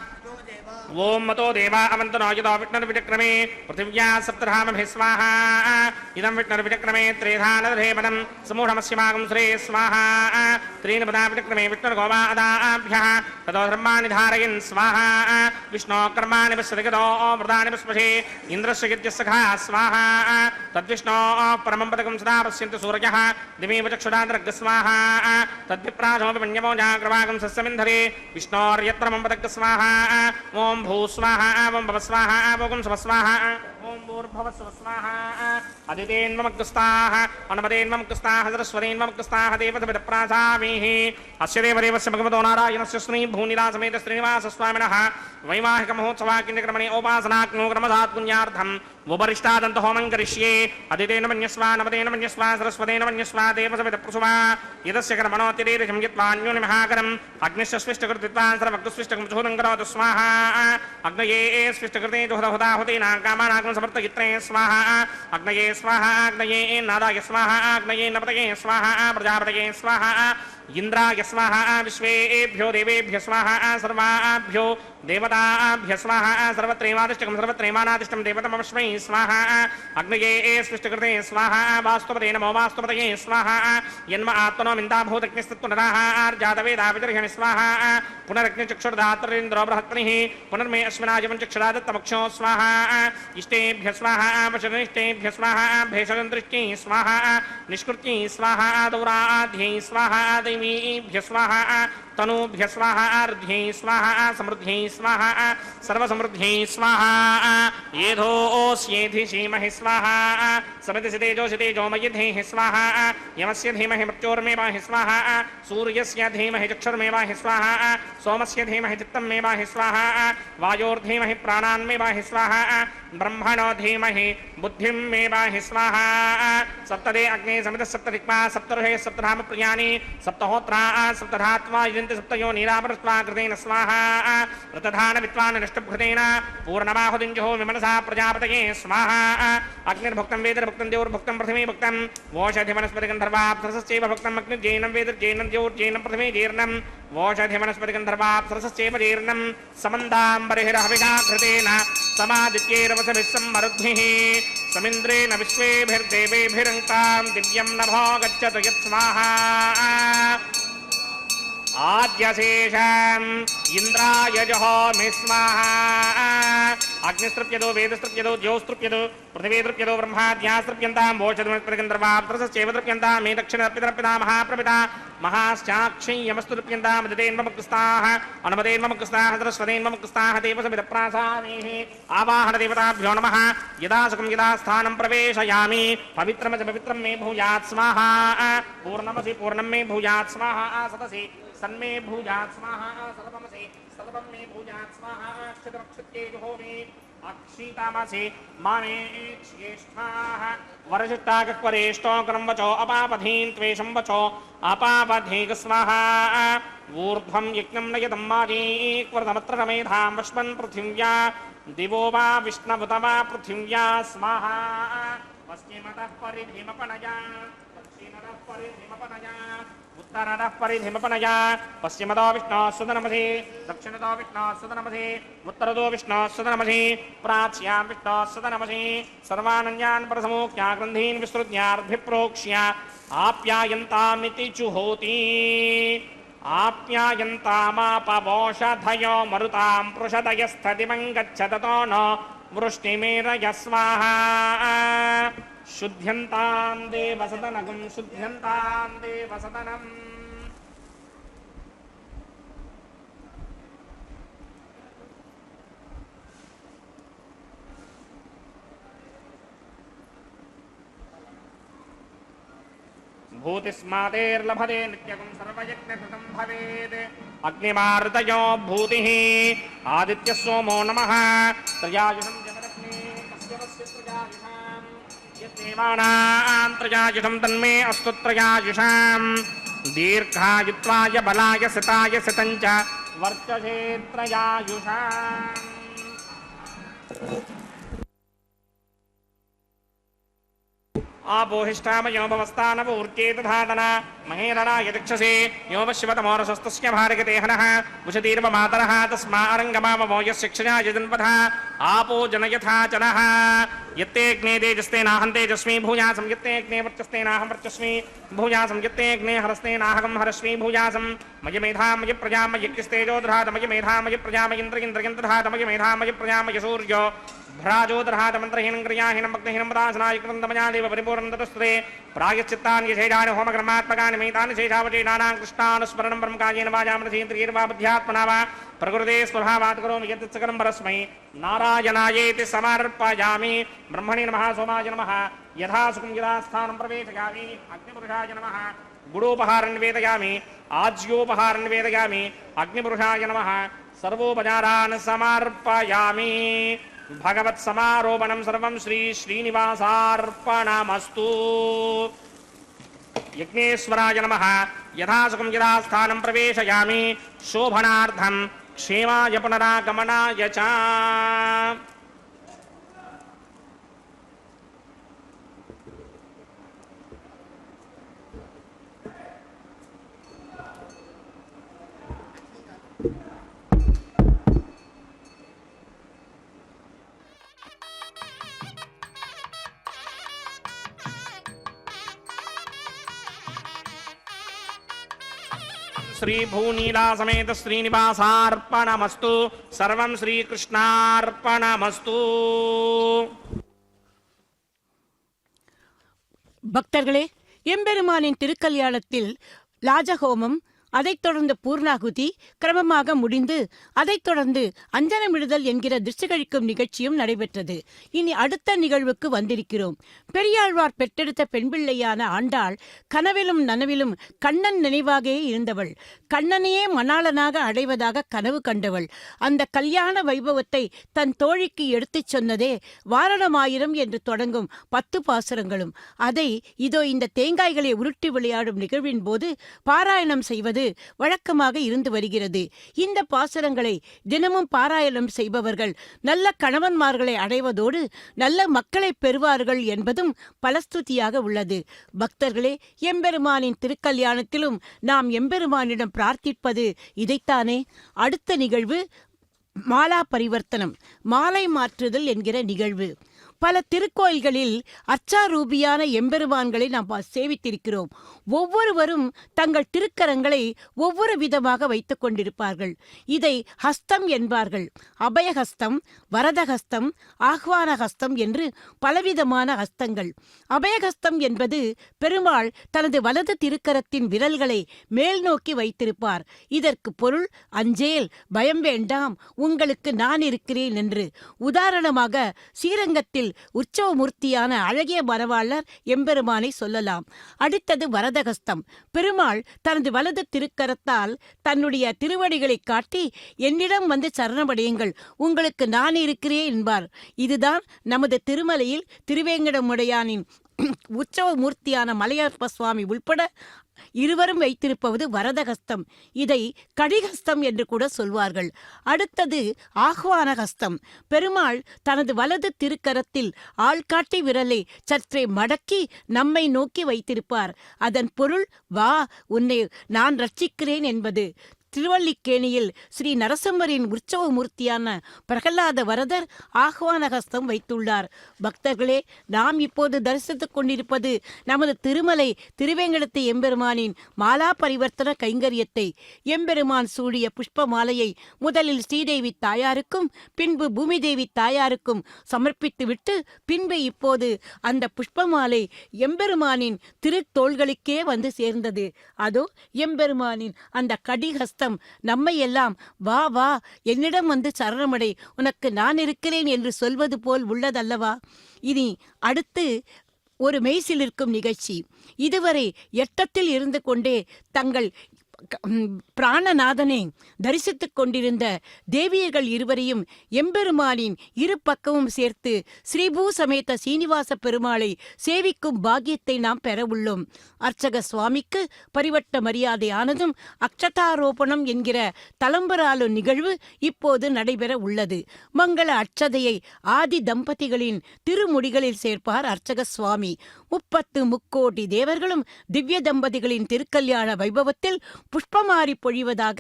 ओम मतो देवा अवन्तनो यतो विष्णुर्विचक्रमे पृथिव्या सप्तधामभिः स्वाहा. इदं विष्णुर्विचक्रमे त्रेधानदधेपदं समूढमस्यमागं श्रे स्वाहा. त्रीन् पदा विचक्रमे विष्णुर्गोवादाभ्यः ततो धर्माणि धारयन् स्वाहा. विष्णो कर्माणि पश्यतिगतो व्रतानि पुष्पशे इन्द्रस्य यज्ञस्सखा स्वाहा. तद्विष्णो परमं पदकं सदा पश्यन्ति सूर्यः दिमेव चक्षुराद्रग् स्वाहा. तद्विप्रासोऽपि मन्यमो जाग्रवागं सस्यमिन्धरे विष्णोर्यत्र मम पदक् स्वाहा. ओम भू स्वाहा ओम भव स्वाहा ओम स्व स्वाहा ओम भूर्भुवस्सुः स्वाहा. अदितेन्ममग्रस्ताः अनमदेन्ममग्रस्ताः सरस्वतेन्ममग्रस्ताः देवसवितप्रासामीः. अस्य देवदेवस्य भगवतो नारायणस्य श्री भूनिलासमेत श्रीनिवासस्वामिनः वैवाहिकमहोत्सवाख्यक्रमणे औपासनाग्नौ क्रमधात् पुण्यार्थम् उपरिष्टादन्तहोमं करिष्ये. अदितेन मन्यस्वा नमदेन मन्यस्वा सरस्वतेन मन्यस्वा देवसवितप्रसुभा. यदस्य कर्मणोऽतिरेकं यत्वान्योनिमहाकरम् अग्निश्च स्विष्टकृत्वान् सर्वज्ञस्विष्टकं चूलं करोतु स्वाहा. अग्नये स्विष्टकृते जुहदहुदाहुतीनां कामानाग्नं समर्थयित्रे स्वाहा अग्नये स्वाहा अग्नये नादाय स्वाहा अग्नये नपतये स्वाहा प्रजापतये स्वाहा इंद्राय स्वाहा विश्वेभ्यो देवेभ्य स्वाहा सर्वाभ्यो देवताभ्य स्वाहा सर्वत्रैवादिष्टकं सर्वत्रैवानादिष्टं देवतमस्मै स्वाहा अग्नये स्विष्टकृते स्वाहा वास्तुपते नमो वास्तुपतये स्वाहा यन्म आत्मनो मिन्दाभूतग्निस्तत्पुनराः आर्जातवेदाविदर्हणि स्वाहा पुनरग्निचक्षुर्धात्रेन्द्रो बृहत्पनिः पुनर्मे अश्विनाजवं चक्षुरादत्तमक्षो स्वाहा इष्टेभ्य स्वाहा वचनिष्टेभ्य स्वाहा भेषजन्तृष्टि स्वाहा निष्कृत्यै स्वाहा दौराध्यै स्वाहा दैवीभ्य स्वाहा तनूभ्य स्वाहा अर्ध्यै स्वाहा समृद्ध्यै स्वाहा सर्वसमृद्ध्यै स्वाहा येधोऽस्येधि धीमहि स्वाहा समितिसितेजो मयिधेः स्वाहा यमस्य धीमहि मृत्योर्मेवाहि स्वाहा सूर्यस्य धीमहि चक्षुर्मेवाहि स्वाहा सोमस्य धीमहि चित्तमेवाहि स्वाहा वायोर्धीमहि प्राणान्मेवाहि स्वाहा ब्रह्मणो धीमहि बुद्धिमेवाहि स्वाहा सप्तदे अग्ने समितः सप्तदिक्पा सप्तर्षे सप्तधाम प्रियाणि सप्तहोत्रा सप्तधात्वा यजन्ति सप्तयो नीरावृत्वा कृतेन स्वाहा ऋतधान विद्वान् निष्टभृतेन पूर्णमाहुतिञ्जुः विमनसा प्रजापतये स्वाहा अग्निर्भुक्तं वेदर्भुक्तं देवोर्भुक्तं पृथिवी भुक्तं वोषधिवनस्पतिगन्धर्वाप्सरसश्चैव भुक्तं अग्निर्जैनं वेदर्जैनं द्यौर्जैनं पृथिवी जीर्णं वोषधिवनस्पतिगन्धर्वाप्सरसश्चैव जीर्णं समन्दाम्बरिहिरहविषा घृतेन समादित्यैरवसभिः सम्मरुद्भिः समिन्द्रेण विश्वेभिर्देवेभिरङ्कां दिव्यं नभो गच्छतु यत् स्वाहा आद्यशेषम् इंद्राय जहोमि स्वाहा अग्निस्तृप्यदो वेदस्तृप्यदो ज्योस्तृप्यदो पृथिवीतृप्यदो ब्रह्माद्यास्तृप्यन्तां वोषधुमस्पतिगन्धर्वाप्सरसश्चैव तृप्यन्तां मे दक्षिणर्पितर्पिता महाप्रपिता महाश्चाक्षी यमस्तुर्प्यन्तां मदतेन्ममुक्ताः अनुमतेन्ममुक्ताः सरस्वतेन्ममुक्ताः देवसमितप्रासादेः आवाहनदेवताभ्यो नमः यदा सुखं यदा स्थानं प्रवेशयामि पवित्रमच पवित्रं मे भूयात् स्वाहा पूर्णमसि पूर्णं मे भूयात् स्वाहा सतसि सन्मे भूयात् स्वाहा सततमसि सततं मे भूयात् स्वाहा क्षितमक्षित्ये जुहोमि अक्षितामसि मामे ज्येष्ठाः वरजिष्टाकक्वरेष्टो करं वचो अपापधीन् त्वेषं वचो अपापधीक स्वाहा ऊर्ध्वं यज्ञं नयतं माजीक्वरतमत्र रमेधां वश्मन् पृथिव्या दिवो वा विष्णवत वा पृथिव्या स्वाहा पश्चिमतः परिधिमपनया दक्षिणतः परिधिमपनया उत्तरतः परिधिमपनया पश्चिमतो विष्णोः सुदनमसि दक्षिणतो विष्णोः सुदनमसि उत्तरतो विष्णोः सुदनमसि प्राच्यां विष्णोः सुदनमसि सर्वानन्यान् परसमोक्ष्या ग्रन्थीन् विस्तृत्यार्भिप्रोक्ष्य आप्यायन्तामिति जुहोति आप्यायन्तामापवोषधयो मरुतां पृषदयस्थदिवं गच्छततो न वृष्टिमेरय स्वाहा शुद्ध्यन्तां देवसदनगं शुद्ध्यन्तां देवसदनम् भूतिस्मातेर्लभते नित्यकं सर्वयज्ञकृतं भवेत् अग्निमार्तयो भूतिः आदित्यः सोमो नमः त्रयायुषं जगदग्ने कस्यवस्य त्रयायुषां यद्देवानां त्रयायुषं तन्मे अस्तु त्रयायुषां दीर्घायुत्वाय बलाय सिताय सितं च वर्चसे त्रयायुषाम् आपोहिष्ठाम योमवस्थानवूर्चेतधातना महेरणा यदिक्षसे योमशिवतमोरसस्तस्य भारगते हनः उषतीर्वमातरः तस्मारङ्गमावमो यशिक्षया यजन्पथः आपो जनयथा जनः यत्तेऽग्ने तेजस्तेनाहं तेजस्वी भूयासं यत्तेऽग्ने वर्चस्तेनाहं वर्चस्वी भूयासं यत्तेऽग्ने हरस्तेनाहं हरस्वी भूयासं मयि मेधा मयि प्रजा मयि यज्ञस्तेजोदधात मयि मेधा मयि प्रजा मयिन्द्रयन्द्रयन्द्रधात मयि मेधा मयि प्रजा मयि सूर्यो भ्राजोदरहात मंत्रहीनं क्रियाहीनं भक्तिहीनं पदासनायकृतं देव परिपूर्णं ततस्ते प्रायश्चित्तानि यशेषानि होमकर्मात्मकानि मेतानि शेषावचेनानां कृष्णानुस्मरणं ब्रह्मकायेन वाचा मनसीन्द्रियैर्वा बुद्ध्यात्मना वा प्रकृते स्वभावात् करोमि यत् सकलं परस्मै नारायणायेति समर्पयामि ब्रह्मणे नमः सोमाय नमः यथा सुखं यदा स्थानं प्रवेशयामि अग्निपुरुषाय नमः गुडोपहारं निवेदयामि आज्योपहारं निवेदयामि अग्निपुरुषाय नमः सर्वोपचारान् समर्पयामि भगवत्समारोपणं सर्वं श्री श्रीनिवासार्पणमस्तु यज्ञेश्वराय नमः यथा सुखं यदा स्थानं प्रवेशयामि शोभनार्थं क्षेमाय पुनरागमनाय च श्री भूनीला समेत श्रीनिवासार्पणमस्तु सर्वं श्रीकृष्णार्पणमस्तु. பக்தர்களே, எம்பெருமானின் திருக்கல்யாணத்தில் லாஜஹோமம், அதைத் தொடர்ந்து பூர்ணாகுதி கிரமமாக முடிந்து அதைத் தொடர்ந்து அஞ்சனமிடுதல் என்கிற திருஷ்டிகழிக்கும் நிகழ்ச்சியும் நடைபெற்றது. இனி அடுத்த நிகழ்வுக்கு வந்திருக்கிறோம். பெரியாழ்வார் பெற்றெடுத்த பெண்பிள்ளையான ஆண்டாள் கனவிலும் நனவிலும் கண்ணன் நினைவாகவே இருந்தவள். கண்ணனையே மணாளனாக அடைவதாக கனவு கண்டவள். அந்த கல்யாண வைபவத்தை தன் தோழிக்கு எடுத்துச் சொன்னதே வாரணமாயிரம் என்று தொடங்கும் 10 பாசுரங்களும். அதை இதோ இந்த தேங்காய்களை உருட்டி விளையாடும் நிகழ்வின் போது பாராயணம் செய்வது வழக்கமாக இருந்து வருகிறது. இந்த பாசுரங்களை தினமும் பாராயணம் செய்பவர்கள் நல்ல கணவன்மார்களை அடைவதோடு நல்ல மக்களை பெறுவார்கள் என்பதும் பலஸ்துதியாக உள்ளது. பக்தர்களே, எம்பெருமானின் திருக்கல்யாணத்திலும் நாம் எம்பெருமானிடம் பிரார்த்திப்பது இதைத்தானே. அடுத்த நிகழ்வு மாலா பரிவர்த்தனம், மாலை மாற்றுதல் என்கிற நிகழ்வு. பல திருக்கோயில்களில் அச்சாரூபியான எம்பெருமான்களை நாம் சேவித்திருக்கிறோம். ஒவ்வொருவரும் தங்கள் திருக்கரங்களை ஒவ்வொரு விதமாக வைத்துக் கொண்டிருப்பார்கள். இதை ஹஸ்தம் என்பார்கள். அபயஹஸ்தம், வரதஹஸ்தம், ஆஹ்வானஹஸ்தம் என்று பலவிதமான ஹஸ்தங்கள். அபயஹஸ்தம் என்பது பெருமாள் தனது வலது திருக்கரத்தின் விரல்களை மேல் நோக்கி வைத்திருப்பார். இதற்கு பொருள் அஞ்சேல், பயம் வேண்டாம், உங்களுக்கு நான் இருக்கிறேன் என்று. உதாரணமாக ஸ்ரீரங்கத்தில் உற்சவமூர்த்தியான அழகிய மணவாளர் எம்பெருமானை சொல்லலாம். அடுத்தது வரதஹஸ்தம். பெருமாள் தனது வலது திருக்கரத்தால் தன்னுடைய திருவடிகளை காட்டி என்னிடம் வந்து சரணமடையுங்கள், உங்களுக்கு நான் இருக்கிறேன் என்பார். இதுதான் நமது திருமலையில் திருவேங்கடமுடையானின் உற்சவமூர்த்தியான மலையப்ப சுவாமி உள்பட இருவரும் வைத்திருப்பது வரதஹஸ்தம். இதை கடிஹஸ்தம் என்று கூட சொல்வார்கள். அடுத்தது ஆஹ்வானஹஸ்தம். பெருமாள் தனது வலது திருக்கரத்தில் ஆள்காட்டி விரலை சற்றே மடக்கி நம்மை நோக்கி வைத்திருப்பார். அதன் பொருள் வா, உன்னை நான் ரட்சிக்கிறேன் என்பது. திருவல்லிக்கேணியில் ஸ்ரீ நரசிம்மரின் உற்சவமூர்த்தியான பிரகலாத வரதர் ஆஹ்வானஹஸ்தம் வைத்துள்ளார். பக்தர்களே, நாம் இப்போது தரிசித்துக் கொண்டிருப்பது நமது திருமலை திருவேங்கடத்து எம்பெருமானின் மாலா பரிவர்த்தன கைங்கரியத்தை. எம்பெருமான் சூடிய புஷ்ப மாலையை முதலில் ஸ்ரீதேவி தாயாருக்கும் பின்பு பூமிதேவி தாயாருக்கும் சமர்ப்பித்துவிட்டு பின்பு இப்போது அந்த புஷ்பமாலை எம்பெருமானின் திருத்தோள்களுக்கே வந்து சேர்ந்தது. அதோ எம்பெருமானின் அந்த கடிஹஸ்தம் நம்மை எல்லாம் வா வா, என்னிடம் வந்து சரணமடை, உனக்கு நான் இருக்கிறேன் என்று சொல்வது போல் உள்ளதல்லவா. இனி அடுத்து ஒரு மெய்சிலிருக்கும் நிகழ்ச்சி. இதுவரை எட்டத்தில் இருந்து கொண்டே தங்கள் பிராணநாதனை தரிசித்துக் கொண்டிருந்த தேவியர்கள் இருவரையும் எம்பெருமானின் இரு பக்கமும் சேர்த்து ஸ்ரீபூ சமேத சீனிவாச பெருமாளை சேவிக்கும் பாக்கியத்தை நாம் பெற உள்ளோம். அர்ச்சக சுவாமிக்கு பரிவட்ட மரியாதையானதும் அக்ஷதாரோபணம் என்கிற தலம்பராலு நிகழ்வு இப்போது நடைபெற உள்ளது. மங்கள அட்சதையை ஆதி தம்பதிகளின் திருமுடிகளில் சேர்ப்பார் அர்ச்சக சுவாமி. 30 முக்கோடி தேவர்களும் திவ்ய தம்பதிகளின் திருக்கல்யாண வைபவத்தில் புஷ்பமாரி பொழிவதாக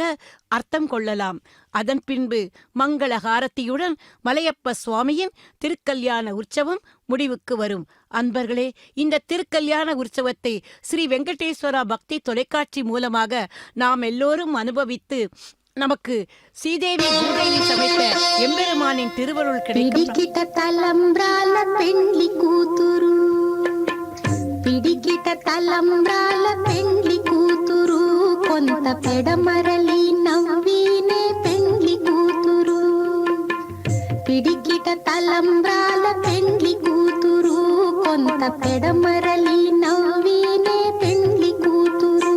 அர்த்தம் கொள்ளலாம். அதன் பின்பு மங்கள ஹாரத்தியுடன் மலையப்ப சுவாமியின் திருக்கல்யாண உற்சவம் முடிவுக்கு வரும். அன்பர்களே, இந்த திருக்கல்யாண உற்சவத்தை ஸ்ரீ வெங்கடேஸ்வரா பக்தி தொலைக்காட்சி மூலமாக நாம் எல்லோரும் அனுபவித்து நமக்கு ஸ்ரீதேவி பூதேவி சமைத்த எம்பெருமானின் திருவருள் கிடைக்கும். పిడికిట తలంబ్రాల పెండ్లి కూతురు, కొంత పెడమరలి నవ్వీనే పెండ్లి కూతురు. పిడికిట తలంబ్రాల పెండ్లి కూతురు, కొంత పెడమరలి నవ్వీనే పెండ్లి కూతురు.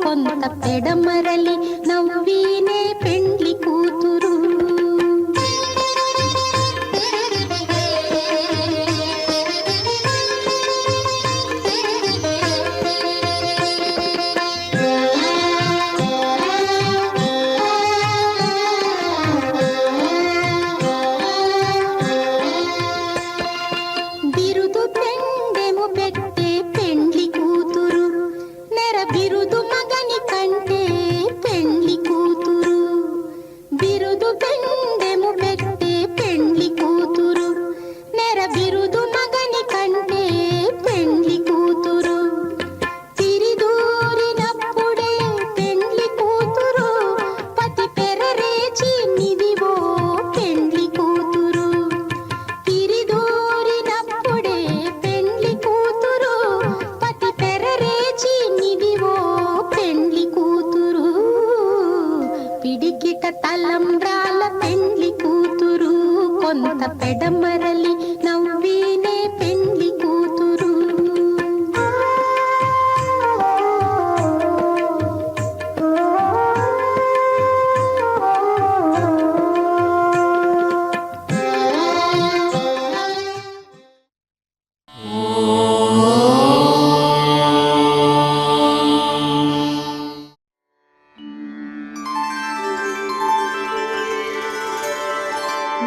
కొంత పెడమరలి నవ్వీనే పెండ్లి కూతురు. బిరుదు పెండెము పెట్టే పెండ్లి కూతురు, నెర బిరుదు మగని కంటే పెండ్లి కూతురు. బిరుదు పెండెము పెట్టే పెండ్లి కూతురు, నెర బిరుదు మగని కంటే పెండ్లి కూతురు. తిరిదూరినప్పుడే పెండ్లి కూతురు, పతి పెరరేచి నిదివో పెండ్లి కూతురు. తిరిదూరినప్పుడే పెండ్లి కూతురు, పతి పెరరేచి నిదివో పెండ్లి కూతురు. పిడికిట తలంబ్రాల పెండ్లి కూతురు, కొంత పెడమరలి నవ్వీనే పెండ్లి కూతురు.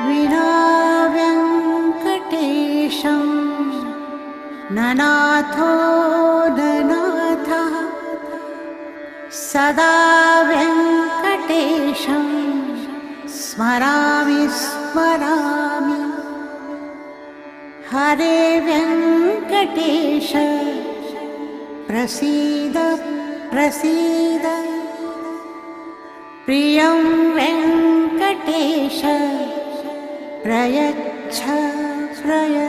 विना वेङ्कटेशं ननाथो ननाथः, सदा वेङ्कटेशं स्मरामि स्मरामि. हरे वेङ्कटेश प्रसीद प्रसीद, प्रियं वेङ्कटेश प्रयच्छ प्रयच्छ.